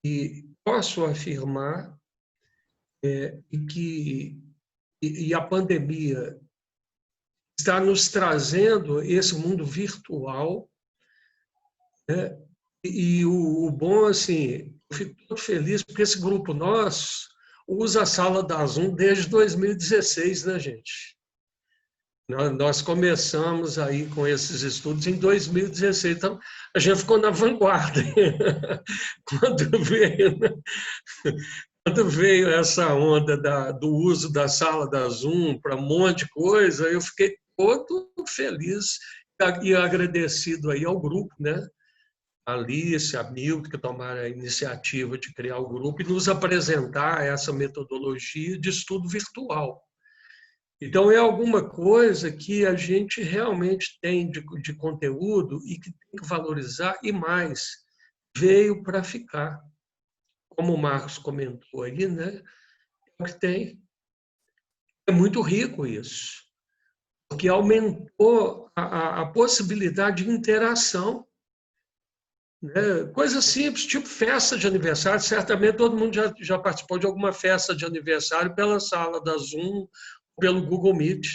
E posso afirmar que a pandemia está nos trazendo esse mundo virtual, né? E o bom, assim, eu fico muito feliz porque esse grupo nosso usa a sala da Zoom desde 2016, né, gente? Nós começamos aí com esses estudos em 2016, então a gente ficou na vanguarda. Quando veio essa onda do uso da sala da Zoom para um monte de coisa, eu fiquei todo feliz e agradecido aí ao grupo, né? A Alice, a Milton, que tomaram a iniciativa de criar o grupo e nos apresentar essa metodologia de estudo virtual. Então, é alguma coisa que a gente realmente tem de conteúdo e que tem que valorizar, e mais, veio para ficar. Como o Marcos comentou aí, né? É o que tem. É muito rico isso, porque aumentou a possibilidade de interação, né? Coisa simples, tipo festa de aniversário. Certamente todo mundo já participou de alguma festa de aniversário pela sala da Zoom, pelo Google Meet,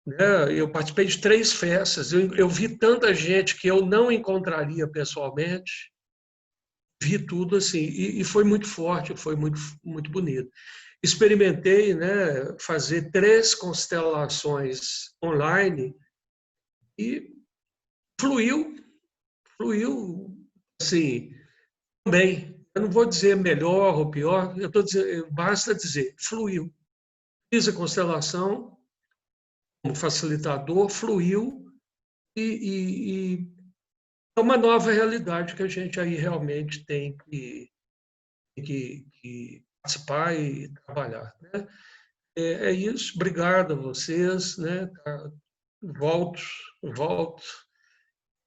né? Eu participei de 3 festas. Eu vi tanta gente que eu não encontraria pessoalmente. Vi tudo assim, e foi muito forte, foi muito, muito bonito. experimentei, né, fazer 3 constelações online e fluiu assim, bem. Eu não vou dizer melhor ou pior, eu tô dizendo, basta dizer, fluiu. Fiz a constelação como facilitador, fluiu e é uma nova realidade que a gente aí realmente tem que participar e trabalhar, né? É isso, obrigado a vocês, né? Volto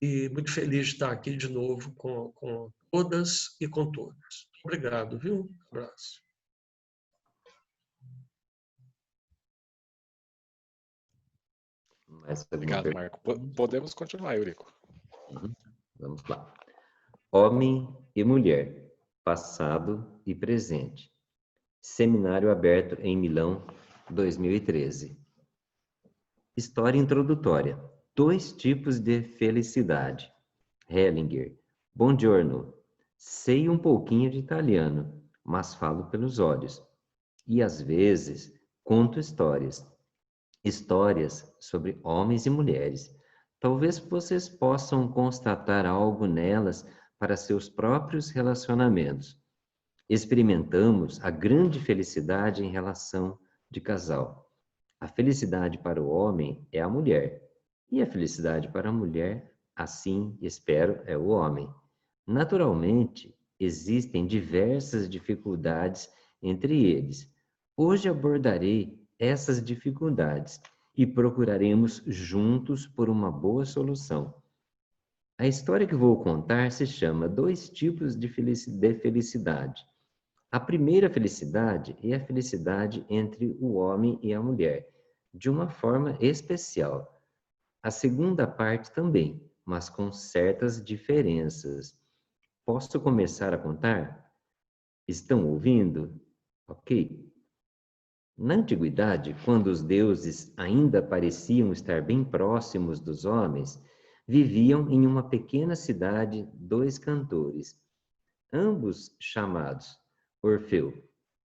e muito feliz de estar aqui de novo com todas e com todos. Obrigado, viu? Um abraço. Obrigado, Marco. Podemos continuar, Eurico. Vamos lá. Homem e mulher, passado e presente. Seminário aberto em Milão, 2013. História introdutória. 2 tipos de felicidade. Hellinger. Buongiorno. Sei um pouquinho de italiano, mas falo pelos olhos. E às vezes conto histórias. Histórias sobre homens e mulheres. Talvez vocês possam constatar algo nelas para seus próprios relacionamentos. Experimentamos a grande felicidade em relação de casal. A felicidade para o homem é a mulher, e a felicidade para a mulher, assim espero, é o homem. Naturalmente, existem diversas dificuldades entre eles. Hoje abordarei essas dificuldades e procuraremos juntos por uma boa solução. A história que vou contar se chama 2 tipos de felicidade. A primeira felicidade é a felicidade entre o homem e a mulher, de uma forma especial. A segunda parte também, mas com certas diferenças. Posso começar a contar? Estão ouvindo? Ok. Na antiguidade, quando os deuses ainda pareciam estar bem próximos dos homens, viviam em uma pequena cidade 2 cantores, ambos chamados Orfeu.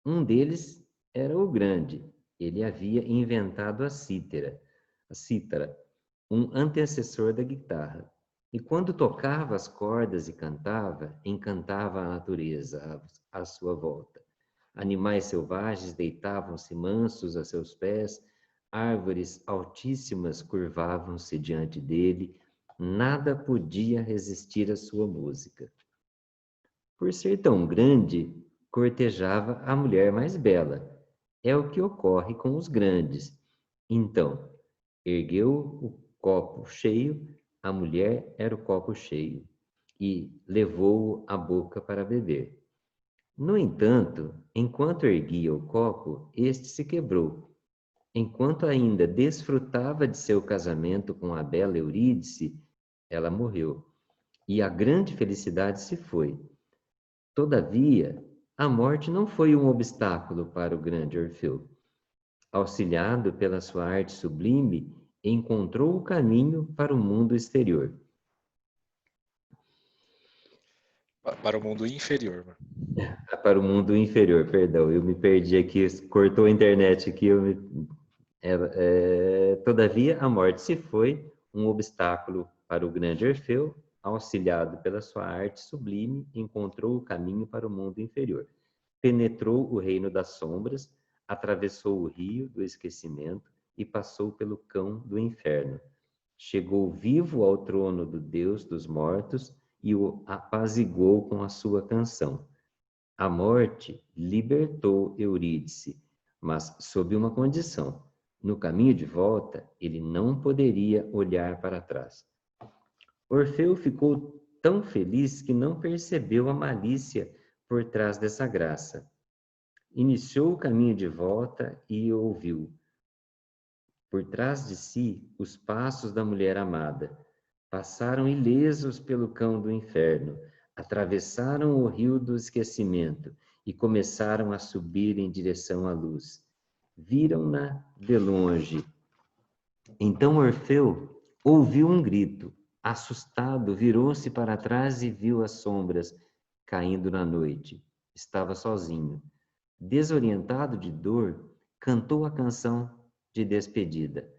Um deles era o grande. Ele havia inventado a cítara, um antecessor da guitarra. E quando tocava as cordas e cantava, encantava a natureza à sua volta. Animais selvagens deitavam-se mansos a seus pés, árvores altíssimas curvavam-se diante dele, nada podia resistir à sua música. Por ser tão grande, cortejava a mulher mais bela. É o que ocorre com os grandes. Então, ergueu o copo cheio, a mulher era o copo cheio, e levou-o à boca para beber. No entanto, enquanto erguia o copo, este se quebrou. Enquanto ainda desfrutava de seu casamento com a bela Eurídice, ela morreu, e a grande felicidade se foi. Todavia, a morte não foi um obstáculo para o grande Orfeu. Auxiliado pela sua arte sublime, encontrou o caminho para o mundo exterior. Para o mundo inferior. Para o mundo inferior, perdão, eu me perdi aqui, cortou a internet aqui. Todavia, a morte se foi, um obstáculo para o grande Orfeu, auxiliado pela sua arte sublime, encontrou o caminho para o mundo inferior. Penetrou o reino das sombras, atravessou o rio do esquecimento e passou pelo cão do inferno. Chegou vivo ao trono do Deus dos mortos e o apaziguou com a sua canção. A morte libertou Eurídice, mas sob uma condição. No caminho de volta, ele não poderia olhar para trás. Orfeu ficou tão feliz que não percebeu a malícia por trás dessa graça. Iniciou o caminho de volta e ouviu, por trás de si, os passos da mulher amada. Passaram ilesos pelo cão do inferno, atravessaram o rio do esquecimento e começaram a subir em direção à luz. Viram-na de longe. Então Orfeu ouviu um grito. Assustado, virou-se para trás e viu as sombras caindo na noite. Estava sozinho. Desorientado de dor, cantou a canção de despedida.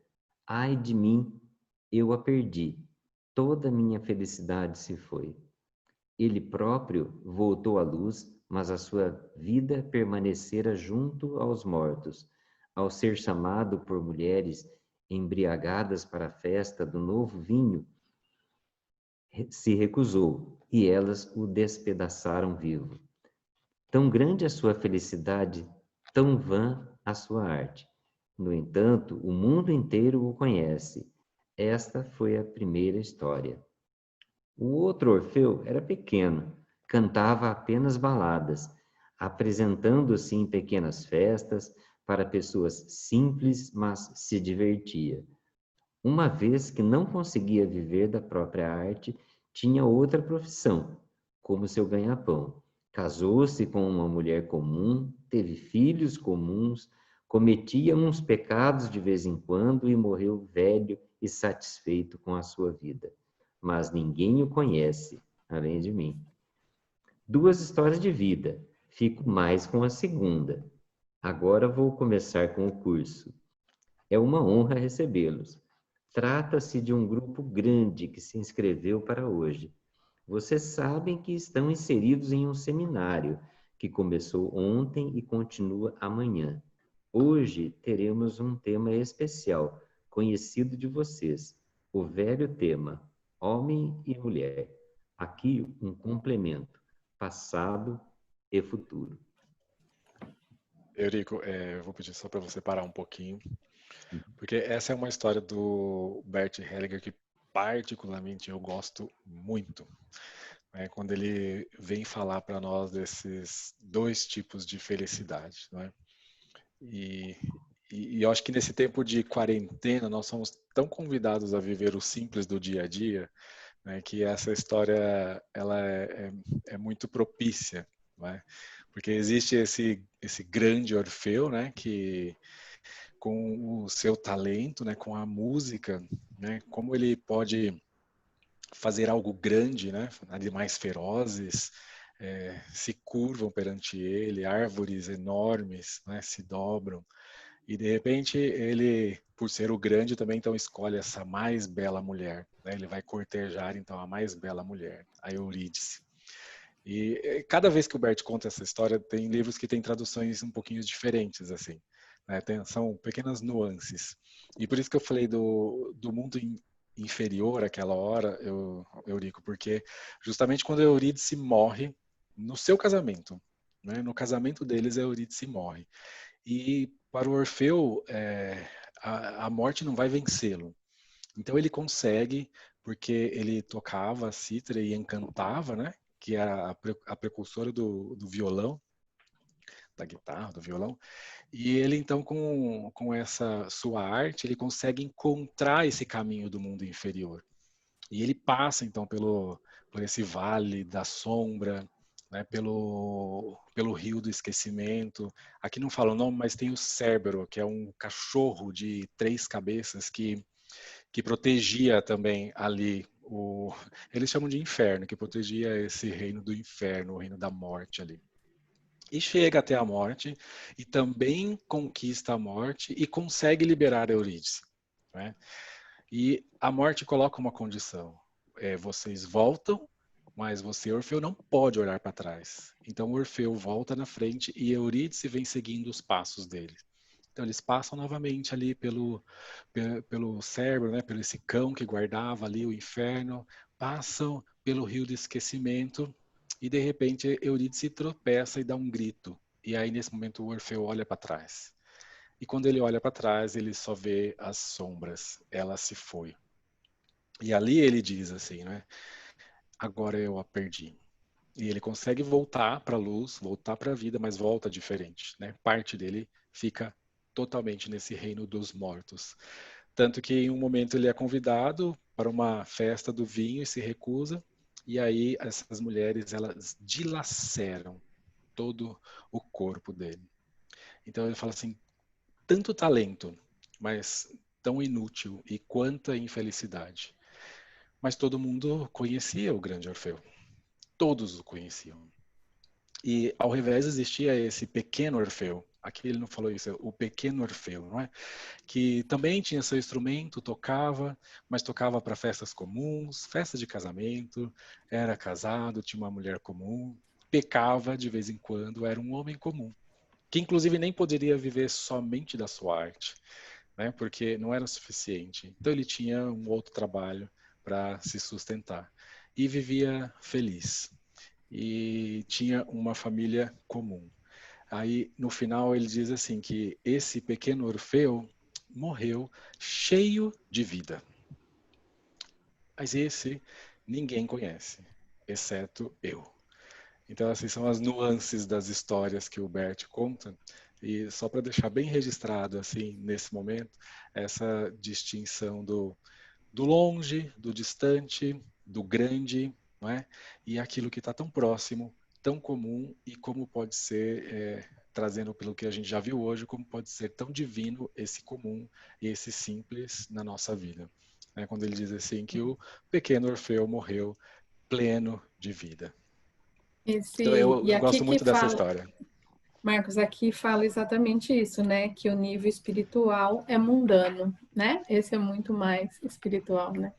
Ai de mim, eu a perdi. Toda minha felicidade se foi. Ele próprio voltou à luz, mas a sua vida permanecera junto aos mortos. Ao ser chamado por mulheres embriagadas para a festa do novo vinho, se recusou, e elas o despedaçaram vivo. Tão grande a sua felicidade, tão vã a sua arte. No entanto, o mundo inteiro o conhece. Esta foi a primeira história. O outro Orfeu era pequeno, cantava apenas baladas, apresentando-se em pequenas festas para pessoas simples, mas se divertia. Uma vez que não conseguia viver da própria arte, tinha outra profissão, como seu ganha-pão. Casou-se com uma mulher comum, teve filhos comuns, cometia uns pecados de vez em quando e morreu velho e satisfeito com a sua vida. Mas ninguém o conhece, além de mim. 2 histórias de vida. Fico mais com a segunda. Agora vou começar com o curso. É uma honra recebê-los. Trata-se de um grupo grande que se inscreveu para hoje. Vocês sabem que estão inseridos em um seminário que começou ontem e continua amanhã. Hoje teremos um tema especial, conhecido de vocês, o velho tema, homem e mulher. Aqui um complemento, passado e futuro. Eurico, eu vou pedir só para você parar um pouquinho, porque essa é uma história do Bert Hellinger que particularmente eu gosto muito. Quando ele vem falar para nós desses 2 tipos de felicidade, não é? E eu acho que nesse tempo de quarentena nós somos tão convidados a viver o simples do dia a dia, né, que essa história ela é muito propícia, não é? Porque existe esse grande Orfeu, né, que com o seu talento, né, com a música, né, como ele pode fazer algo grande, né? Animais ferozes se curvam perante ele, árvores enormes, né, se dobram. E de repente ele, por ser o grande, também então escolhe essa mais bela mulher. Né? Ele vai cortejar então a mais bela mulher, a Eurídice. E cada vez que o Bert conta essa história, tem livros que têm traduções um pouquinho diferentes, assim. Né? São pequenas nuances. E por isso que eu falei do mundo inferior àquela hora, Eurico, porque justamente quando a Eurídice morre, no seu casamento, né? No casamento deles, a Eurídice morre. E para o Orfeu, a morte não vai vencê-lo. Então ele consegue, porque ele tocava a cítara e encantava, né? Que era a precursora do violão, da guitarra, do violão. E ele, então, com essa sua arte, ele consegue encontrar esse caminho do mundo inferior. E ele passa, então, por esse vale da sombra, né, pelo rio do esquecimento. Aqui não fala o nome, mas tem o Cérbero, que é um cachorro de 3 cabeças que protegia também ali eles chamam de inferno, que protegia esse reino do inferno, o reino da morte ali. E chega até a morte e também conquista a morte e consegue liberar Eurídice, né? E a morte coloca uma condição: vocês voltam, mas você, Orfeu, não pode olhar para trás. Então Orfeu volta na frente e Eurídice vem seguindo os passos dele. Então eles passam novamente ali pelo Cérebro, né, pelo esse cão que guardava ali o inferno, passam pelo rio do esquecimento e de repente Eurídice tropeça e dá um grito. E aí nesse momento o Orfeu olha para trás. E quando ele olha para trás, ele só vê as sombras. Ela se foi. E ali ele diz assim, né? Agora eu a perdi. E ele consegue voltar para a luz, voltar para a vida, mas volta diferente, né? Parte dele fica totalmente nesse reino dos mortos. Tanto que em um momento ele é convidado para uma festa do vinho e se recusa, e aí essas mulheres, elas dilaceram todo o corpo dele. Então ele fala assim, tanto talento, mas tão inútil, e quanta infelicidade. Mas todo mundo conhecia o grande Orfeu. Todos o conheciam. E ao revés existia esse pequeno Orfeu. Aqui ele não falou isso, o pequeno Orfeu, não é? Que também tinha seu instrumento, tocava, mas tocava para festas comuns, festa de casamento, era casado, tinha uma mulher comum, pecava de vez em quando, era um homem comum, que inclusive nem poderia viver somente da sua arte, né? Porque não era o suficiente. Então ele tinha um outro trabalho para se sustentar e vivia feliz. E tinha uma família comum. Aí, no final, ele diz assim que esse pequeno Orfeu morreu cheio de vida. Mas esse ninguém conhece, exceto eu. Então, essas são as nuances das histórias que o Bert conta. E só para deixar bem registrado, assim, nesse momento, essa distinção do longe, do distante, do grande, não é? E aquilo que está tão próximo, tão comum, e como pode ser, trazendo pelo que a gente já viu hoje, como pode ser tão divino esse comum e esse simples na nossa vida. Quando ele diz assim que o pequeno Orfeu morreu pleno de vida. Então E eu aqui gosto que muito dessa fala, história. Marcos, aqui fala exatamente isso, né? Que o nível espiritual é mundano, né? Esse é muito mais espiritual, né?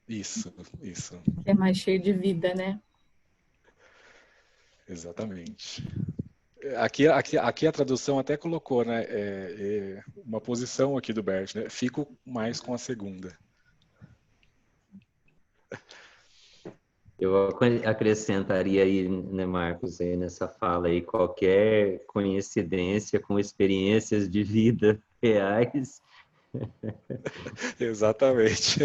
Isso, isso. É mais cheio de vida, né? Exatamente. Aqui a tradução até colocou, né, uma posição aqui do Bert, né? Fico mais com a segunda. Eu acrescentaria aí, né, Marcos, aí nessa fala aí, qualquer coincidência com experiências de vida reais. Exatamente.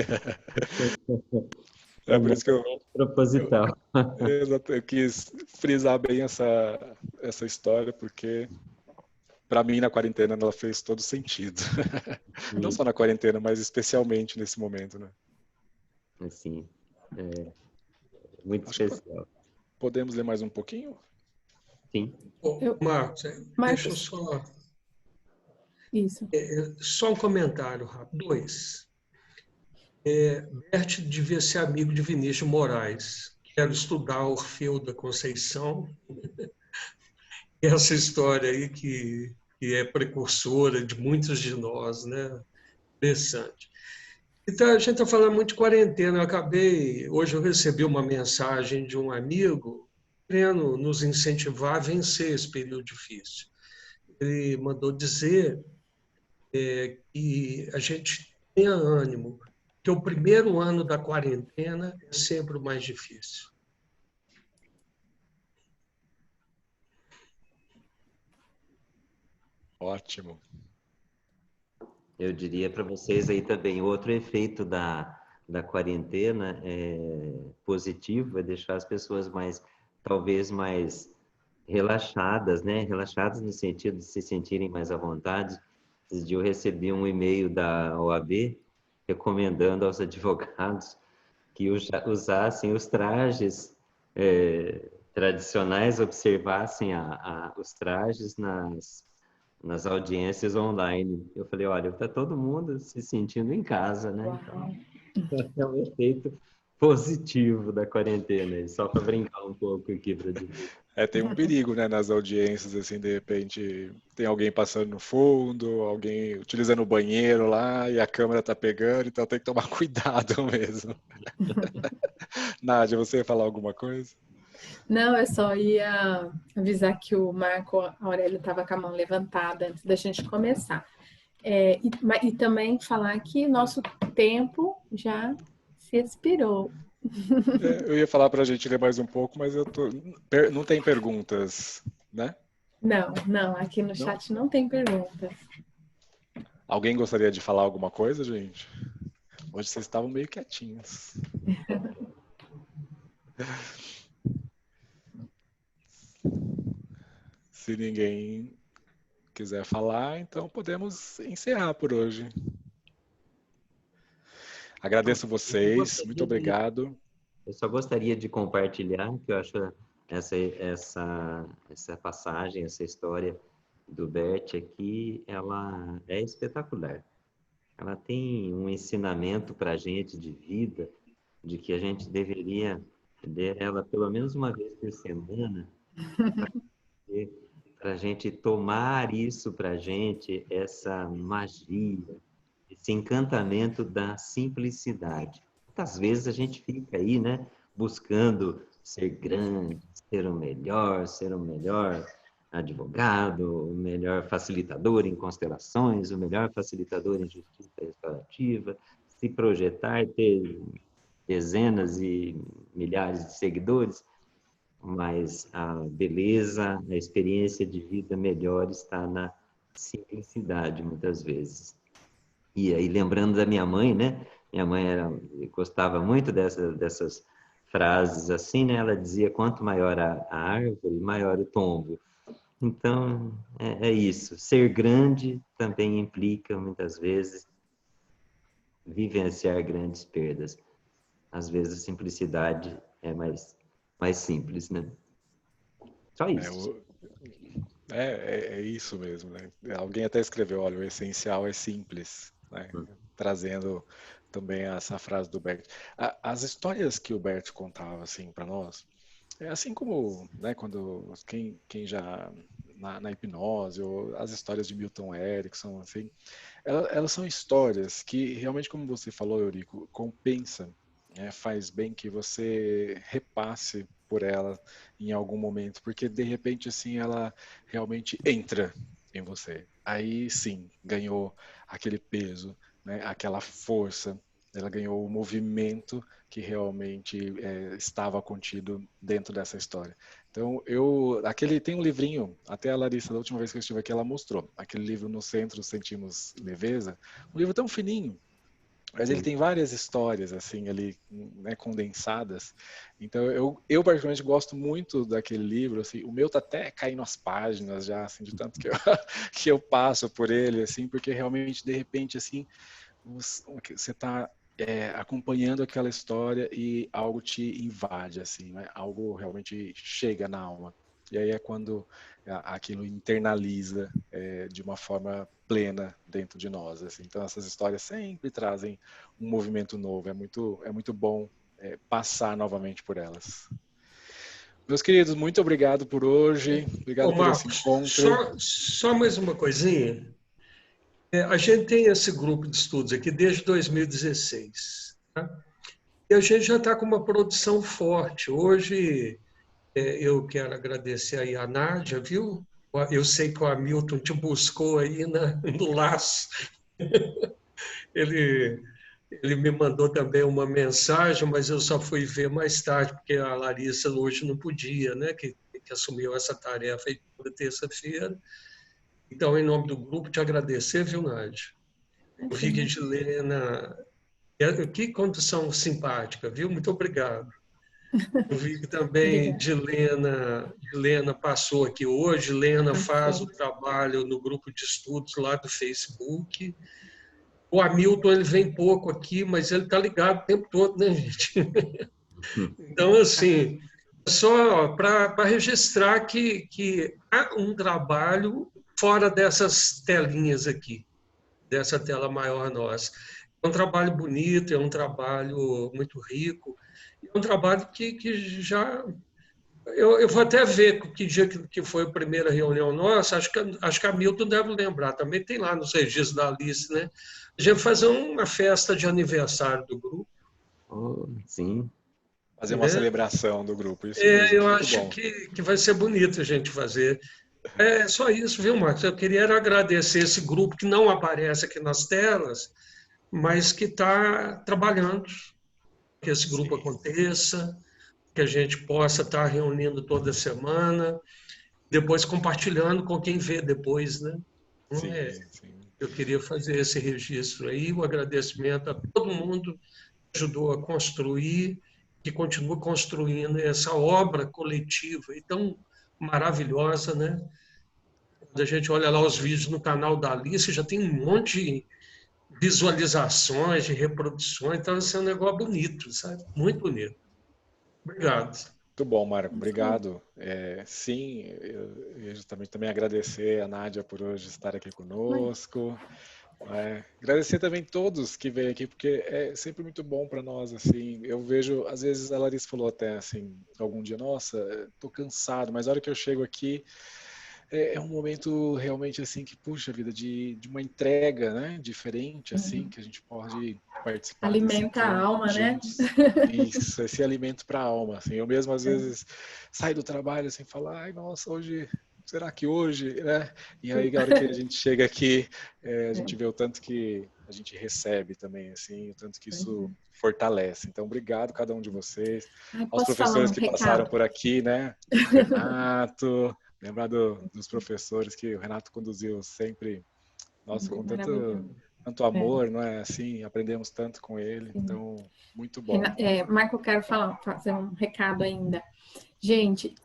É por isso que Proposital. eu quis frisar bem essa história, porque para mim na quarentena ela fez todo sentido. Não só na quarentena, mas especialmente nesse momento, né? Assim, muito Acho que especial. podemos ler mais um pouquinho? Sim. Marcos, deixa eu só... Isso. Só um comentário rápido. 2. Bert devia ser amigo de Vinícius Moraes. Quero estudar Orfeu da Conceição. Essa história aí que é precursora de muitos de nós, né? Interessante. Então, a gente está falando muito de quarentena. Hoje eu recebi uma mensagem de um amigo querendo nos incentivar a vencer esse período difícil. Ele mandou dizer que a gente tenha ânimo, que o primeiro ano da quarentena é sempre o mais difícil. Ótimo. Eu diria para vocês aí também, outro efeito da quarentena positivo é deixar as pessoas talvez mais relaxadas, né? Relaxadas no sentido de se sentirem mais à vontade. Esses dias eu recebi um e-mail da OAB recomendando aos advogados que usassem os trajes tradicionais, observassem os trajes nas audiências online. Eu falei, olha, está todo mundo se sentindo em casa, né? Então, é um efeito positivo da quarentena, só para brincar um pouco aqui para dizer. Tem um perigo, né, nas audiências, assim, de repente tem alguém passando no fundo, alguém utilizando o banheiro lá e a câmera tá pegando, então tem que tomar cuidado mesmo. Nádia, você ia falar alguma coisa? Não, eu só ia avisar que o Marco Aurélio estava com a mão levantada antes da gente começar. E também falar que nosso tempo já se expirou. Eu ia falar para a gente ler mais um pouco, mas não tem perguntas, né? Não, aqui no chat não tem perguntas. Alguém gostaria de falar alguma coisa, gente? Hoje vocês estavam meio quietinhos. Se ninguém quiser falar, então podemos encerrar por hoje. Agradeço vocês, muito obrigado. Eu só gostaria de compartilhar que eu acho essa passagem, essa história do Bert aqui, ela é espetacular. Ela tem um ensinamento para a gente de vida, de que a gente deveria ler ela pelo menos uma vez por semana, Para a gente tomar isso para a gente, essa magia, esse encantamento da simplicidade. Muitas vezes a gente fica aí, né, buscando ser grande, ser o melhor advogado, o melhor facilitador em constelações, o melhor facilitador em justiça restaurativa, se projetar, ter dezenas e milhares de seguidores, mas a beleza, a experiência de vida melhor está na simplicidade, muitas vezes. E aí, lembrando da minha mãe, né? Minha mãe gostava muito dessas frases assim, né? Ela dizia, quanto maior a árvore, maior o tombo. Então, é isso. Ser grande também implica, muitas vezes, vivenciar grandes perdas. Às vezes, a simplicidade é mais simples, né? Só isso. É isso mesmo, né? Alguém até escreveu, olha, o essencial é simples, né? Trazendo também essa frase do Bert. As histórias que o Bert contava, assim, para nós, é assim como, né, quando quem já na hipnose, ou as histórias de Milton Erickson, assim, elas são histórias que realmente, como você falou, Eurico, compensa, né, faz bem que você repasse por ela em algum momento, porque de repente assim ela realmente entra em você. Aí sim, ganhou aquele peso, né, aquela força, ela ganhou o movimento que realmente estava contido dentro dessa história. Então, tem um livrinho, até a Larissa, da última vez que eu estive aqui, ela mostrou, aquele livro No Centro Sentimos Leveza, um livro tão fininho, mas ele tem várias histórias, assim, ali, né, condensadas. Então, eu particularmente gosto muito daquele livro, assim, o meu tá até caindo as páginas já, assim, de tanto que eu, que eu passo por ele, assim, porque realmente, de repente, assim, você está acompanhando aquela história e algo te invade, assim, né? Algo realmente chega na alma. E aí é quando aquilo internaliza de uma forma plena dentro de nós. Assim. Então essas histórias sempre trazem um movimento novo. É muito bom passar novamente por elas. Meus queridos, muito obrigado por hoje. Obrigado Ô, por esse Marcos, encontro. só mais uma coisinha. A gente tem esse grupo de estudos aqui desde 2016. Tá? E a gente já está com uma produção forte. Hoje, eu quero agradecer aí a Nádia, viu? Eu sei que o Hamilton te buscou aí no laço. Ele, ele me mandou também uma mensagem, mas eu só fui ver mais tarde, porque a Larissa hoje não podia, né? Que assumiu essa tarefa aí toda terça-feira. Então, em nome do grupo, te agradecer, viu, Nádia? O Vicky de Lena, que condução simpática, viu? Muito obrigado. Eu vi que também Obrigada. de Lena passou aqui hoje. Lena faz o trabalho no grupo de estudos lá do Facebook. O Hamilton, ele vem pouco aqui, mas ele está ligado o tempo todo, né, gente? Então, assim, só para registrar que há um trabalho fora dessas telinhas aqui, dessa tela maior nossa. É um trabalho bonito, é um trabalho muito rico, é um trabalho que já... Eu vou até ver que dia que foi a primeira reunião nossa, acho que a Milton deve lembrar, também tem lá nos registros da Alice, né? A gente fazer uma festa de aniversário do grupo. Oh, sim. Fazer uma Né? celebração do grupo, isso mesmo, Eu muito acho bom. que vai ser bonito a gente fazer. É só isso, viu, Marcos? Eu queria agradecer esse grupo que não aparece aqui nas telas, mas que está trabalhando que esse grupo Sim. aconteça, que a gente possa estar reunindo toda semana, depois compartilhando com quem vê depois, né? Então, Sim, sim. eu queria fazer esse registro aí, o agradecimento a todo mundo que ajudou a construir, que continua construindo essa obra coletiva e tão maravilhosa, né? Quando a gente olha lá os vídeos no canal da Alice, já tem um monte de visualizações, de reproduções, então esse é um negócio bonito, sabe? Muito bonito. Obrigado. Muito bom, Marco. Obrigado. Sim, eu também agradecer a Nádia por hoje estar aqui conosco. Agradecer também todos que veio aqui, porque é sempre muito bom para nós, assim, eu vejo, às vezes a Larissa falou até, assim, algum dia, nossa, tô cansado, mas a hora que eu chego aqui, é um momento realmente, assim, que, puxa vida, de uma entrega, né, diferente, assim, que a gente pode participar Alimenta a alma, juntos. né? Isso, esse alimento para a alma, assim, eu mesmo, às vezes, saio do trabalho, assim, falo, ai, nossa, hoje... Será que hoje, né? E aí, na hora que a gente chega aqui, a gente vê o tanto que a gente recebe também, assim, o tanto que isso fortalece. Então, obrigado a cada um de vocês, aos Posso falar professores um que passaram recado? por aqui, né? Renato, lembrar dos professores que o Renato conduziu sempre, nossa, com Maravilhoso. tanto amor, não é? Assim, aprendemos tanto com ele, então, muito bom. Marco, eu quero fazer um recado ainda. Gente,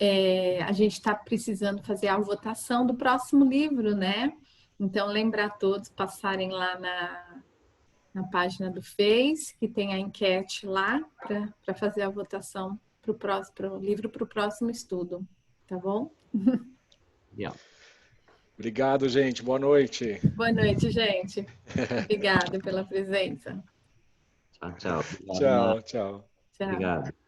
a gente está precisando fazer a votação do próximo livro, né? Então, lembrar todos passarem lá na página do Face, que tem a enquete lá, para fazer a votação pro livro para o próximo estudo. Tá bom? Yeah. Obrigado, gente. Boa noite. Boa noite, gente. Obrigada pela presença. Tchau, tchau. Tchau, tchau. Tchau. Obrigado.